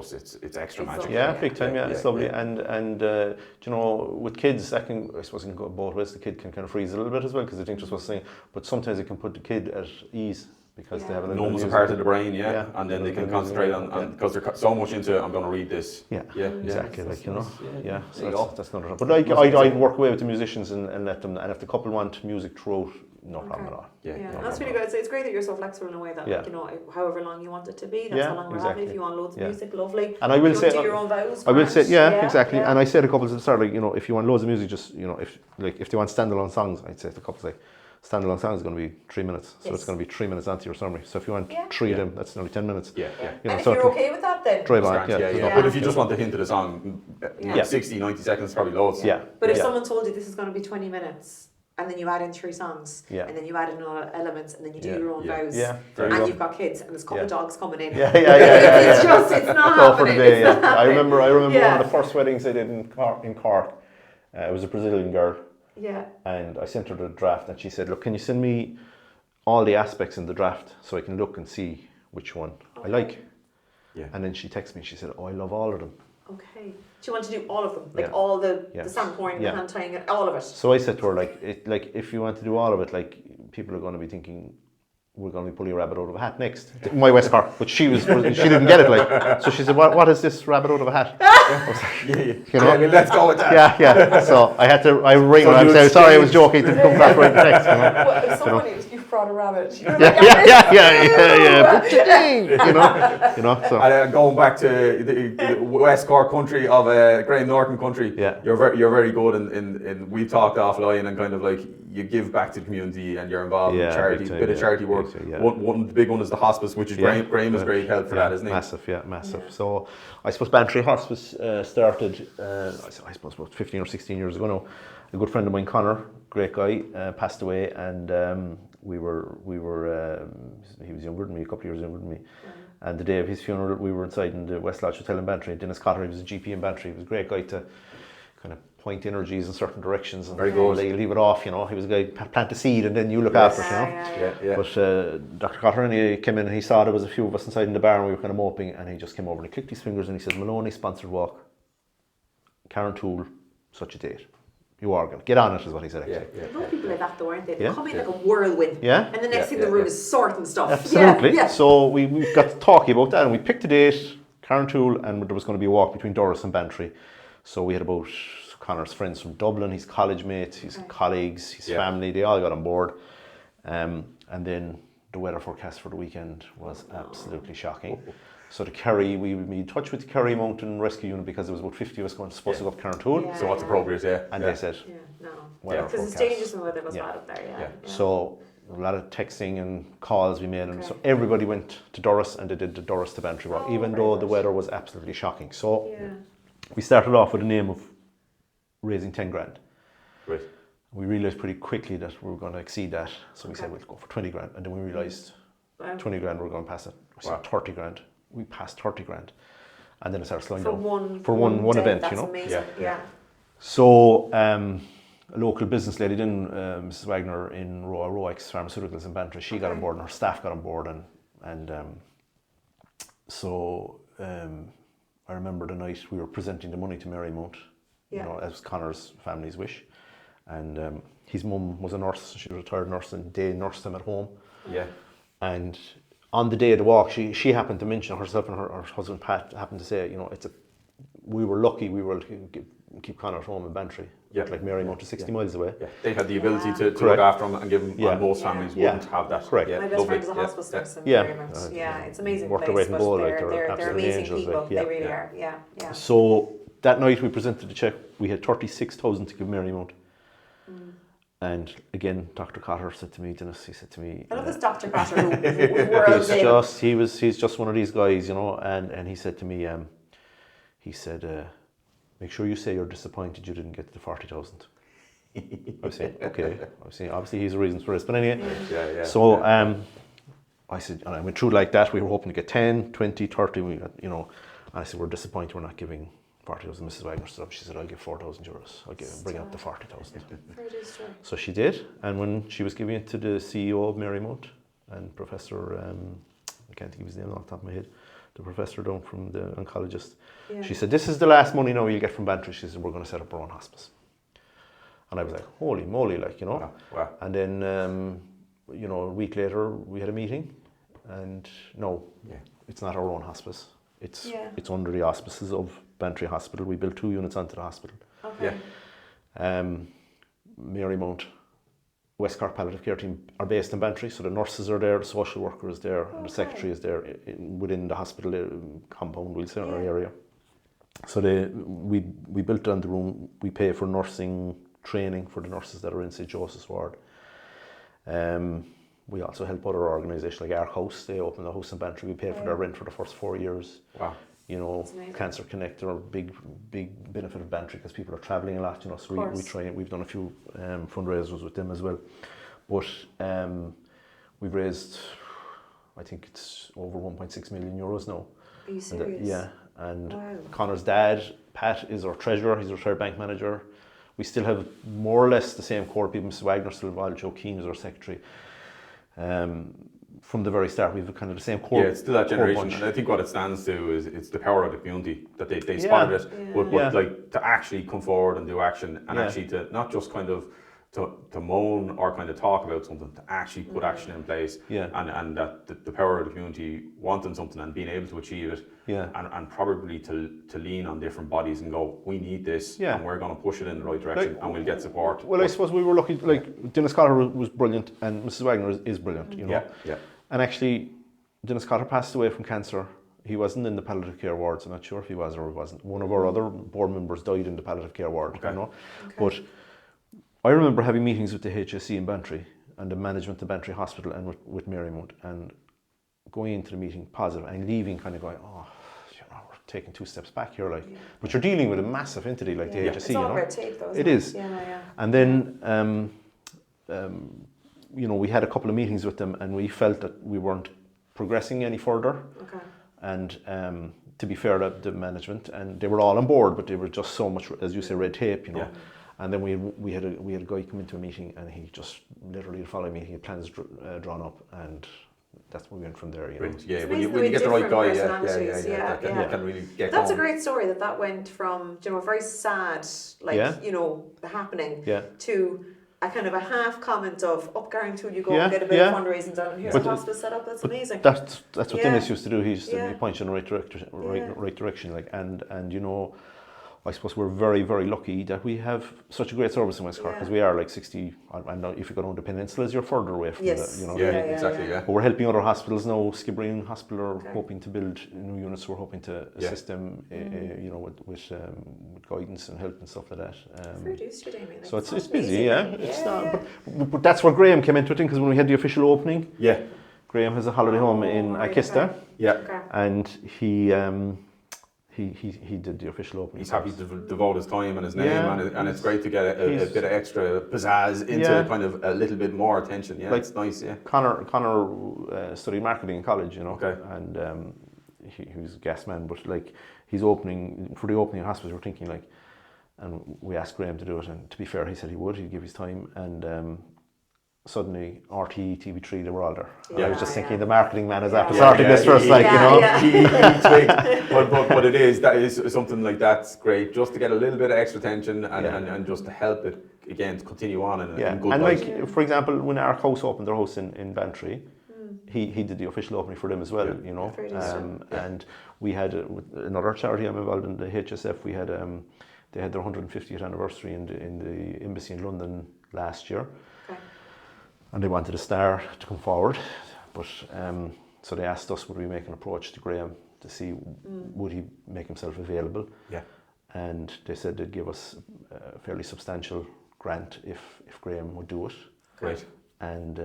extra magic. Big time. It's lovely. And with kids, that can, I suppose, it can go both ways. The kid can kind of freeze a little bit as well because they think they're supposed to sing. But sometimes it can put the kid at ease. Because they have a little numbs a part of the brain, and then they can concentrate on because they're so much into I'm going to read this. Exactly. Like so that's another. But like I'd work away with the musicians and let them. And if the couple want music throughout, no problem at all. That's really good. So it's great that you're so flexible in a way that however long you want it to be, that's how long we're having. If you want loads of music, lovely. And I will say, do your own vows. I will say, exactly. And I say to couples at the start, like if you want loads of music, just if they want standalone songs, I'd say to couples like. Standalone song is going to be 3 minutes, so it's going to be 3 minutes onto your summary. So if you want 3 of them, that's nearly 10 minutes. And if you're okay with that, then drive on. But if you just want the hint of the song, 60, 90 seconds, probably loads. But if someone told you this is going to be 20 minutes, and then you add in 3 songs, and then you add in other elements, and then you do your own vows, and you've got kids, and there's a couple of dogs coming in. It's not happening. For the day, I remember one of the first weddings I did in Cork. It was a Brazilian girl. And I sent her the draft and she said, look, can you send me all the aspects in the draft so I can look and see which one I like? And then she texted me and she said, I love all of them. Okay. Do you want to do all of them? Like all the sand pouring, the hand tying, all of it? So I said to her, like if you want to do all of it, like people are going to be thinking, we're going to be pulling a rabbit out of a hat next. My West Cork, but she didn't get it. Like, so she said, "What is this rabbit out of a hat?" Let's go with that. So I ring her. I'm saying, sorry, I was joking. It didn't come back right next. Well, if someone is, you've brought a rabbit. Yeah. So. And going back to the West Cork country of Graham Norton country, you're very good in we've talked offline and kind of like you give back to the community and you're involved in charity, bit of charity work. One big one is the hospice, which is Graham is great help for that, isn't he? Massive. So I suppose Bantry Hospice started, I suppose about 15 or 16 years ago now. A good friend of mine, Connor, great guy, passed away, and he was younger than me, a couple of years younger than me. And the day of his funeral, we were inside in the West Lodge Hotel in Bantry. Dennis Cotter, he was a GP in Bantry. He was a great guy to kind of point energies in certain directions and very good. Leave it off, you know. He was a guy to plant a seed and then you look after it, you know. But Dr. Cotter and he came in and he saw there was a few of us inside in the bar and we were kind of moping, and he just came over and he clicked his fingers and he said, Moloney sponsored walk, Karen Toole, such a date. You are going to get on it, is what he said, actually. A lot of people like that though, aren't they? They come in like a whirlwind. Yeah. And the next thing the room is sorting stuff. Absolutely. So we got to talking about that and we picked a date, Karen Toole, and there was going to be a walk between Doris and Bantry. So we had about Connor's friends from Dublin, his college mates, his colleagues, his family, they all got on board. And then the weather forecast for the weekend was absolutely shocking. So the Kerry, we would be in touch with the Kerry Mountain Rescue Unit because there was about 50 of us supposed to go up Karen Toole. So what's appropriate, And they said, because it's dangerous when weather was bad up there, So a lot of texting and calls we made, and so everybody went to Doris and they did the Doris to Bantry walk, even though the weather was absolutely shocking. So we started off with a name of raising 10 grand. Right. We realised pretty quickly that we were going to exceed that, so we said we'll go for 20 grand, and then we realised 20 grand we were going to pass it. We said 30 grand. We passed 30 grand, and then it started slowing down for one event, you know. Amazing. So a local business lady, Mrs. Wagner in Roix Pharmaceuticals in Bantry, she got on board and her staff got on board, and I remember the night we were presenting the money to Mary Mount, you know, as Connor's family's wish, and his mum was a nurse. She was a retired nurse, and they nursed him at home. And on the day of the walk, she happened to mention, herself and her husband Pat happened to say, you know, we were lucky we were able to keep Connor at home in Bantry. Like Mary Mount is 60 miles away. They had the ability to look after him and give him, most families wouldn't have that. Correct. My best friend is a hospice nurse in Mary Mount. It's amazing place, but they're amazing angels, people. They really are. So that night we presented the cheque. We had 36,000 to give Mary Mount. And again, Dr. Cotter said to me, Dennis, he said to me, I love this Dr. Cotter who he's just one of these guys, you know, and he said to me, he said, make sure you say you're disappointed you didn't get to the 40,000. I was saying, okay. I was saying, obviously he's a reason for this, but anyway. So I said, and I went through like that. We were hoping to get 10, 20, 30, you know. And I said, we're disappointed we're not giving 40,000. Mrs. Wagner stood up. She said, I'll give 4,000 euros. I'll bring up the 40,000. So she did. And when she was giving it to the CEO of Mary Mount and Professor, I can't think of his name off the top of my head, the professor down from the oncologist, she said, this is the last money now you'll get from Bantry. She said, we're going to set up our own hospice. And I was like, holy moly, like, you know. Wow. And then, you know, a week later we had a meeting, and no, it's not our own hospice. It's under the auspices of Bantry Hospital. We built 2 units onto the hospital. Mary Mount, West Cork Palliative Care Team are based in Bantry, so the nurses are there, the social worker is there, and the secretary is there within the hospital compound, we'll say, or area. So we built down the room. We pay for nursing training for the nurses that are in St. Joseph's Ward. We also help other organisations like Our House. They opened a house in Bantry. We pay for their rent for the first 4 years. Wow. You know, Cancer Connect are a big benefit of Bantry because people are travelling a lot, you know, so we try, we've done a few fundraisers with them as well. But we've raised, I think it's over 1.6 million euros now. Are you serious? And Connor's dad, Pat, is our treasurer. He's a retired bank manager. We still have more or less the same core people. Mrs. Wagner still involved. Joe Keane is our secretary. From the very start, we've kind of the same core. Yeah, it's still that generation. And I think what it stands to is it's the power of the community that they spotted it, but like to actually come forward and do action, and actually to not just kind of to moan or kind of talk about something, to actually put action in place, and that the power of the community wanting something and being able to achieve it, and probably to lean on different bodies and go, we need this, and we're going to push it in the right direction, and we'll get support. Well, I suppose we were lucky. Like Dennis Cotter was brilliant, and Mrs. Wagner is brilliant. You know. And actually, Dennis Cotter passed away from cancer. He wasn't in the palliative care wards. I'm not sure if he was or he wasn't. One of our other board members died in the palliative care ward. You know, but I remember having meetings with the HSE in Bantry and the management of Bantry Hospital and with Mary Mount, and going into the meeting positive and leaving kind of going, oh, you know, we're taking 2 steps back here, like. But you're dealing with a massive entity like the HSE. It's all red tape, though. It is. And then you know, we had a couple of meetings with them, and we felt that we weren't progressing any further. Okay. And to be fair to the management, and they were all on board, but there was just so much, as you say, red tape, you know. Yeah. And then we had a guy come into a meeting, and he just literally the following meeting, he had plans drawn up, and that's where we went from there. You know. Yeah, when you get the right guy, that can really get. That's a great story. That went from, you know, a very sad, like you know, the happening, to a kind of a half comment of up Garrington, you go and get a bit of fundraising done. Here's a hospice set up. That's amazing. That's what Dennis used to do. He used to point you in the right direction, like, and you know, I suppose we're very, very lucky that we have such a great service in West Cork, because we are like 60. I know if you go down the peninsulas, you're further away from the, you know. Exactly. But we're helping other hospitals now. Skibbereen Hospital are hoping to build new units. We're hoping to assist them, you know, with guidance and help and stuff like that. Damian. So it's busy, It's not, but that's where Graham came into it, because when we had the official opening, Graham has a holiday home in Akista, and he did the official opening. He's happy to devote his time and his name, and it's great to get a bit of extra pizzazz into kind of a little bit more attention. Yeah, like, it's nice. Yeah, Connor studied marketing in college, you know, and he was a gas man, but like he's opening for the opening of hospice. We're thinking like, and we asked Graham to do it, and to be fair, he said he would. He'd give his time, and suddenly RTE, TV3, they were all there. I was just thinking the marketing man is after starting this for us, like, you know. But that is something like that's great, just to get a little bit of extra attention and just to help it again to continue on in good and light. Like, for example, when our house opened their house in Bantry, he did the official opening for them as well, you know. And we had another charity I'm involved in, the HSF. We had they had their 150th anniversary in the embassy in London last year. And they wanted a star to come forward, but so they asked us would we make an approach to Graham to see would he make himself available. And they said they'd give us a fairly substantial grant if Graham would do it. Great. And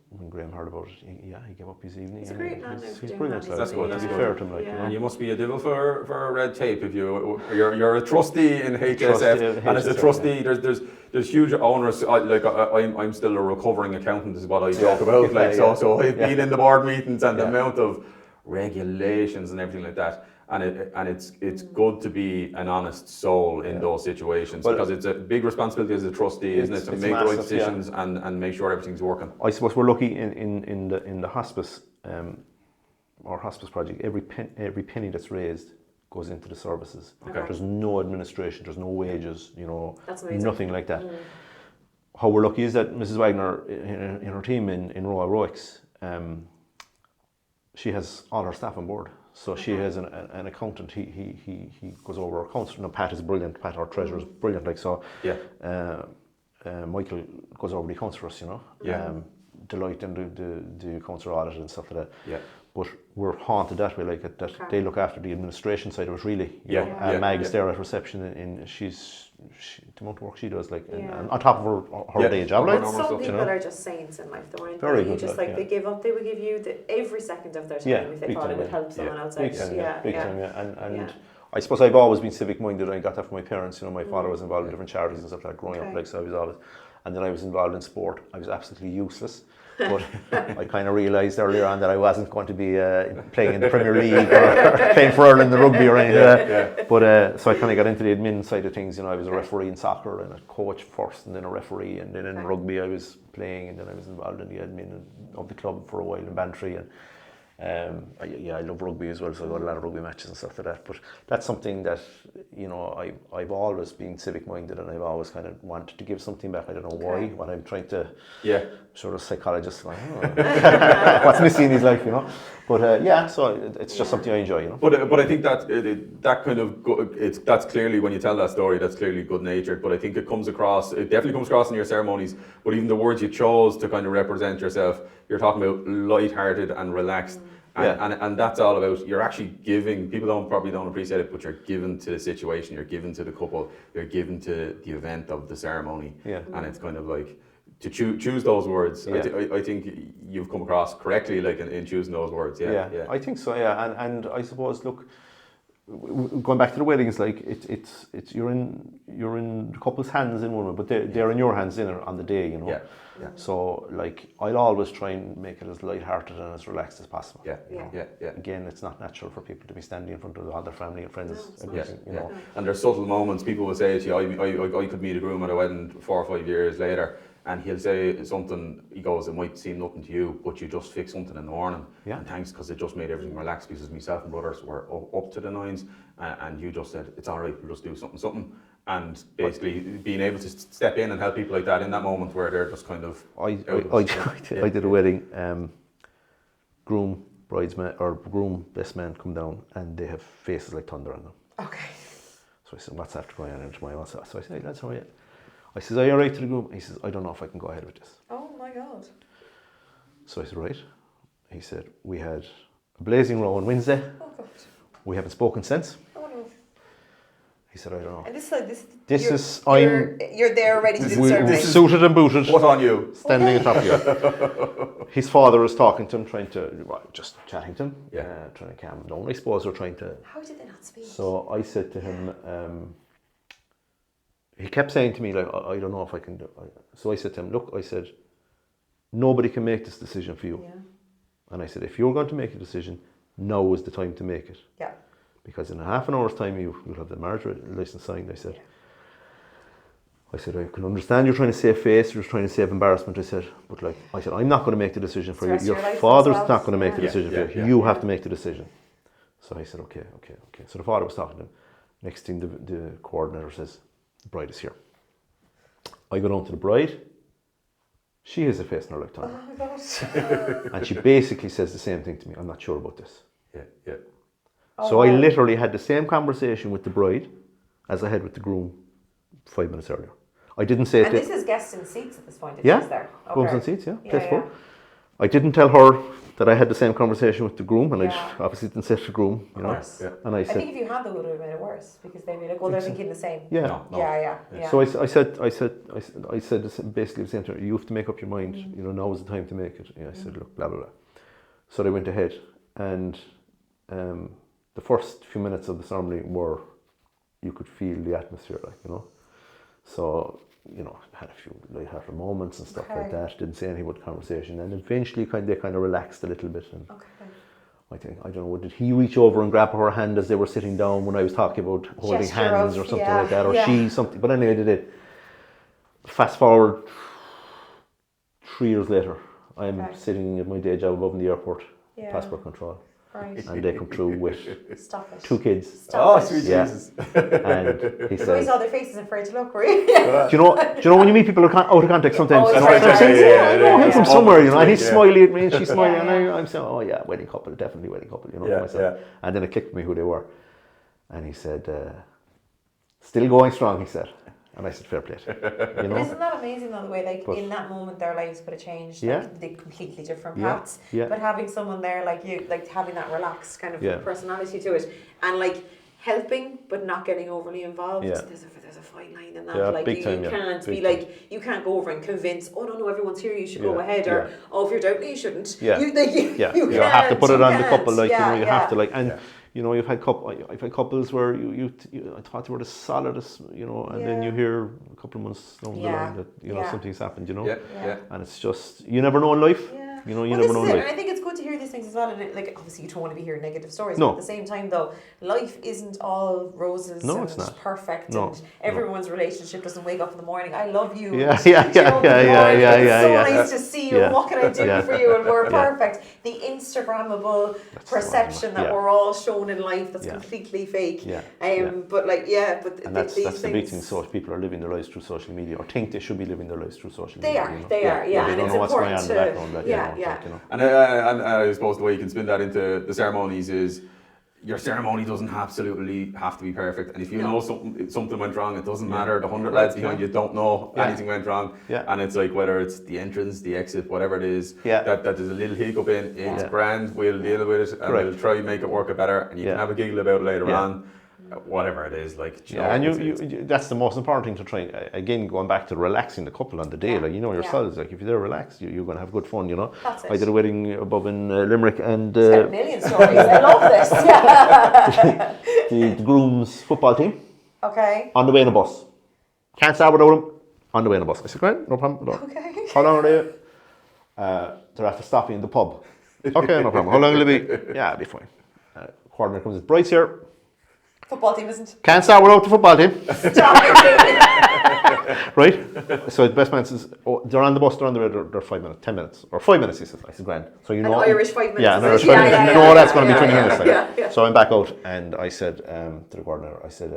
when Graham heard about it, he gave up his evening. He's a great man. He's brilliant. That's good. That's fair to him, like, you know. And you must be a devil for red tape if you're a trustee in HSF, and as a trustee, there's huge onerous. I'm still a recovering accountant, is what I joke about. So I've been in the board meetings and the amount of regulations and everything like that. And it's good to be an honest soul in those situations, because it's a big responsibility as a trustee, isn't it, to make the right decisions and make sure everything's working. I suppose we're lucky in the hospice, our hospice project. Every penny that's raised goes into the services. There's no administration, there's no wages, you know, nothing like that. How we're lucky is that Mrs. Wagner in her team in Royal Roix, she has all her staff on board. So she has an accountant. He goes over our accounts. No, Pat is brilliant. Pat, our treasurer, is brilliant. Like, so, Michael goes over the accounts for us. You know, Deloitte and the accounts are audited and stuff like that. But we're haunted that way, like that they look after the administration side of it, really. Mag's there at reception, and she's the amount of work she does, like, and on top of her day job. Like, some people are just saints in life, though, aren't they? Very good. Just like they give up, they would give you every second of their time if they thought it would help someone else out. Big time. And I suppose I've always been civic minded. I got that from my parents. You know, my father was involved in different charities and stuff like that growing up. Like, so I was always, and then I was involved in sport. I was absolutely useless. But I kind of realised earlier on that I wasn't going to be playing in the Premier League or playing for Ireland in rugby or anything. But so I kind of got into the admin side of things. You know, I was a referee in soccer and a coach first, and then a referee, and then in rugby I was playing, and then I was involved in the admin of the club for a while in Bantry. And I love rugby as well, so I got a lot of rugby matches and stuff like that. But that's something that, you know, I've always been civic minded, and I've always kind of wanted to give something back. I don't know why. When I'm trying to sort of psychologist, like, what's missing in his life, you know. But so it's just something I enjoy, you know. But I think that kind of that's clearly, when you tell that story, that's clearly good natured. But I think it definitely comes across in your ceremonies. But even the words you chose to kind of represent yourself, you're talking about light-hearted and relaxed. And that's all about, you're actually giving, people probably don't appreciate it, but you're giving to the situation, you're giving to the couple, you're giving to the event of the ceremony. And it's kind of like, to choose those words, I think you've come across correctly, like in choosing those words. I think so, and I suppose, look, going back to the weddings, like it's you're in the couple's hands in one way, but they're in your hands on the day, you know. Yeah. Yeah. So like I'll always try and make it as light-hearted and as relaxed as possible. Yeah. Again, it's not natural for people to be standing in front of all their family and friends. You know. And there's subtle moments. People will say to you, I could meet a groom at a wedding 4 or 5 years later, and he'll say something. He goes, it might seem nothing to you, but you just fix something in the morning. Yeah. And thanks, because it just made everything relaxed. Because myself and brothers were up to the nines, and you just said it's all right. We'll just do something. And basically being able to step in and help people like that in that moment where they're just kind of... I did a wedding, groom, bridesmaid, or groom, best man come down, and they have faces like thunder on them. Okay. So I said, what's after going on into my house? So I said, hey, that's all right. I said, are you all right to the groom? He says, I don't know if I can go ahead with this. Oh my God. So I said, right. He said, we had a blazing row on Wednesday. Oh God. We haven't spoken since. Oh no. He said, I don't know. And you're there ready to do the ceremony. Suited and booted. What on you? Standing atop you. His father is talking to him, just chatting to him, trying to calm him down. I suppose we're trying to... How did they not speak? So I said to him, he kept saying to me, like, I don't know if I can do it. So I said to him, look, I said, nobody can make this decision for you. Yeah. And I said, if you're going to make a decision, now is the time to make it. Yeah. Because in a half an hour's time, you'll have the marriage license signed. I said, I can understand you're trying to save face, you're trying to save embarrassment. I said, I'm not going to make the decision for you. Your father's not going to make the decision for you. You have to make the decision. So I said, okay. So the father was talking to him. Next thing, the coordinator says, the bride is here. I go down to the bride. She has a face in her like thunder. Oh my gosh. And she basically says the same thing to me. I'm not sure about this. Yeah. So I literally had the same conversation with the bride as I had with the groom 5 minutes earlier. I didn't say it. And this is guests in seats at this point. There. Grooms in seats, place 4. I didn't tell her that I had the same conversation with the groom, and I obviously didn't say to the groom, you know. And I said, think if you had, that would have made it worse, because they'd be like, well, they're thinking the same. Yeah. So I said basically the same thing. You have to make up your mind. You know, now is the time to make it. I said, look, blah blah blah. So they went ahead, and the first few minutes of the ceremony were, you could feel the atmosphere, like, you know. So, you know, had a few light-hearted moments and stuff like that. Didn't say anything about the conversation, and eventually they kind of relaxed a little bit. And I don't know, did he reach over and grab her hand as they were sitting down when I was talking about holding hands or something like that, or she something? But anyway, they did. Fast forward 3 years later, I'm sitting at my day job above in the airport, passport control. Right. And they come through with 2 kids. Sweet Jesus. And he said, we saw their faces afraid to look, really. do you know when you meet people out of context sometimes? I know him from somewhere, you know, and he's smiling at me and she's smiling, and I'm saying, oh yeah, wedding couple, definitely wedding couple, you know, myself. And then it clicked with me who they were. And he said, still going strong, he said. And I said, fair play. You know? Isn't that amazing, though, the way, like, in that moment, their lives could have changed, like, the completely different paths. But having someone there, like you, like, having that relaxed kind of personality to it, and, like, helping, but not getting overly involved. There's a fine line in that. Like, you can't be like, you can't go over and convince, oh, no, everyone's here, you should go ahead, or, oh, if you're doubting, you shouldn't. You have to put it on the couple, like, you know, you have to, like, and... You know, I've had couples where I thought they were the solidest, you know, and then you hear a couple of months down the line that, you know, something's happened, you know. And it's just, you never know in life. You know, you never know in life. And I think it's good to hear these things as well. And like, obviously, you don't want to be hearing negative stories. But at the same time, though, life isn't all roses and it's not. perfect. And everyone's relationship doesn't wake up in the morning, I love you. Yeah. It's so nice to see you. What can I do for you? And we're perfect. The Instagrammable perception that we're all shown in life that's completely fake. But like, and that's the big thing. So people are living their lives through social media, or think they should be living their lives through social media. They are. They don't know what's going on in the background. You know. And I suppose the way you can spin that into the ceremonies is, your ceremony doesn't absolutely have to be perfect, and if you know something went wrong, it doesn't matter. The 100 lads behind you don't know anything went wrong, and it's like, whether it's the entrance, the exit, whatever it is, that there's a little hiccup in, it's grand, we'll deal with it, and we'll try and make it work better, and you can have a giggle about it later on. whatever it is, like. And you that's the most important thing to try. Again, going back to relaxing the couple on the day, like yourselves, like if you're there relaxed, you're going to have good fun. That's it. I did a wedding above in Limerick, and a million stories. I love this. the groom's football team. Okay. On the way in a bus. Can't start without them. On the way in a bus. I said, great, no problem. Okay. How long are they? They're after stopping in the pub. Okay, no problem. How long will it be? Yeah, it'll be fine. Coordinator comes, Bryce here. Football team isn't. Can't start without the football team. Stop it. Right? So the best man says, they're on the bus, they're on the way, they're 5 minutes, 10 minutes, or 5 minutes, he says. I said, grand. So An Irish 5 minutes. Yeah, an Irish 5 minutes. That's going to be 20 minutes. So I'm back out, and I said to the coordinator, I said,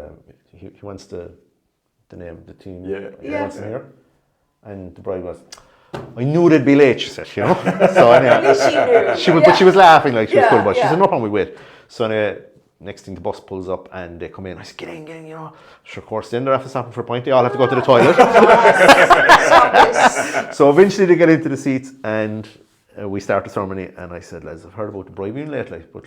he wants the name of the team. He wants him here. And the bride was, I knew they'd be late, she said, So anyway, she knew. But she was laughing like she was cool, but she said, no problem, we wait. So anyway, next thing the bus pulls up and they come in. I said, get in, Sure, of course, then they're after stopping for a pint. They all have to go to the toilet. So eventually they get into the seats and we start the ceremony. And I said, lads, I've heard about the bride being late, but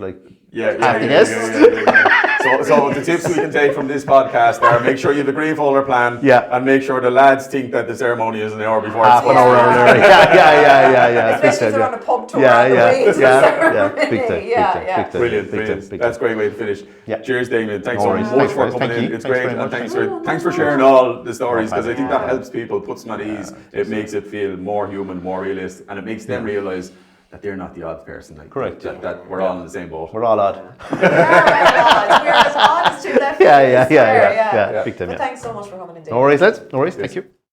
So the tips we can take from this podcast are make sure you have a green folder plan and make sure the lads think that the ceremony is an hour before it's an hour earlier. Yeah. Especially if they're on a pub tour on the way to the ceremony. Big time. Brilliant. That's a great way to finish. Cheers, Damian. Thanks so much for coming in. It's great. And thanks for sharing all the stories, because I think that helps people, puts them at ease. It makes it feel more human, more realistic, and it makes them realise that they're not the odd person. Correct. That we're all in the same boat. We're all odd. We're as odd as two left. Yeah. Big time. But thanks so much for coming in, Dave. No worries, lads. No worries. Thank you.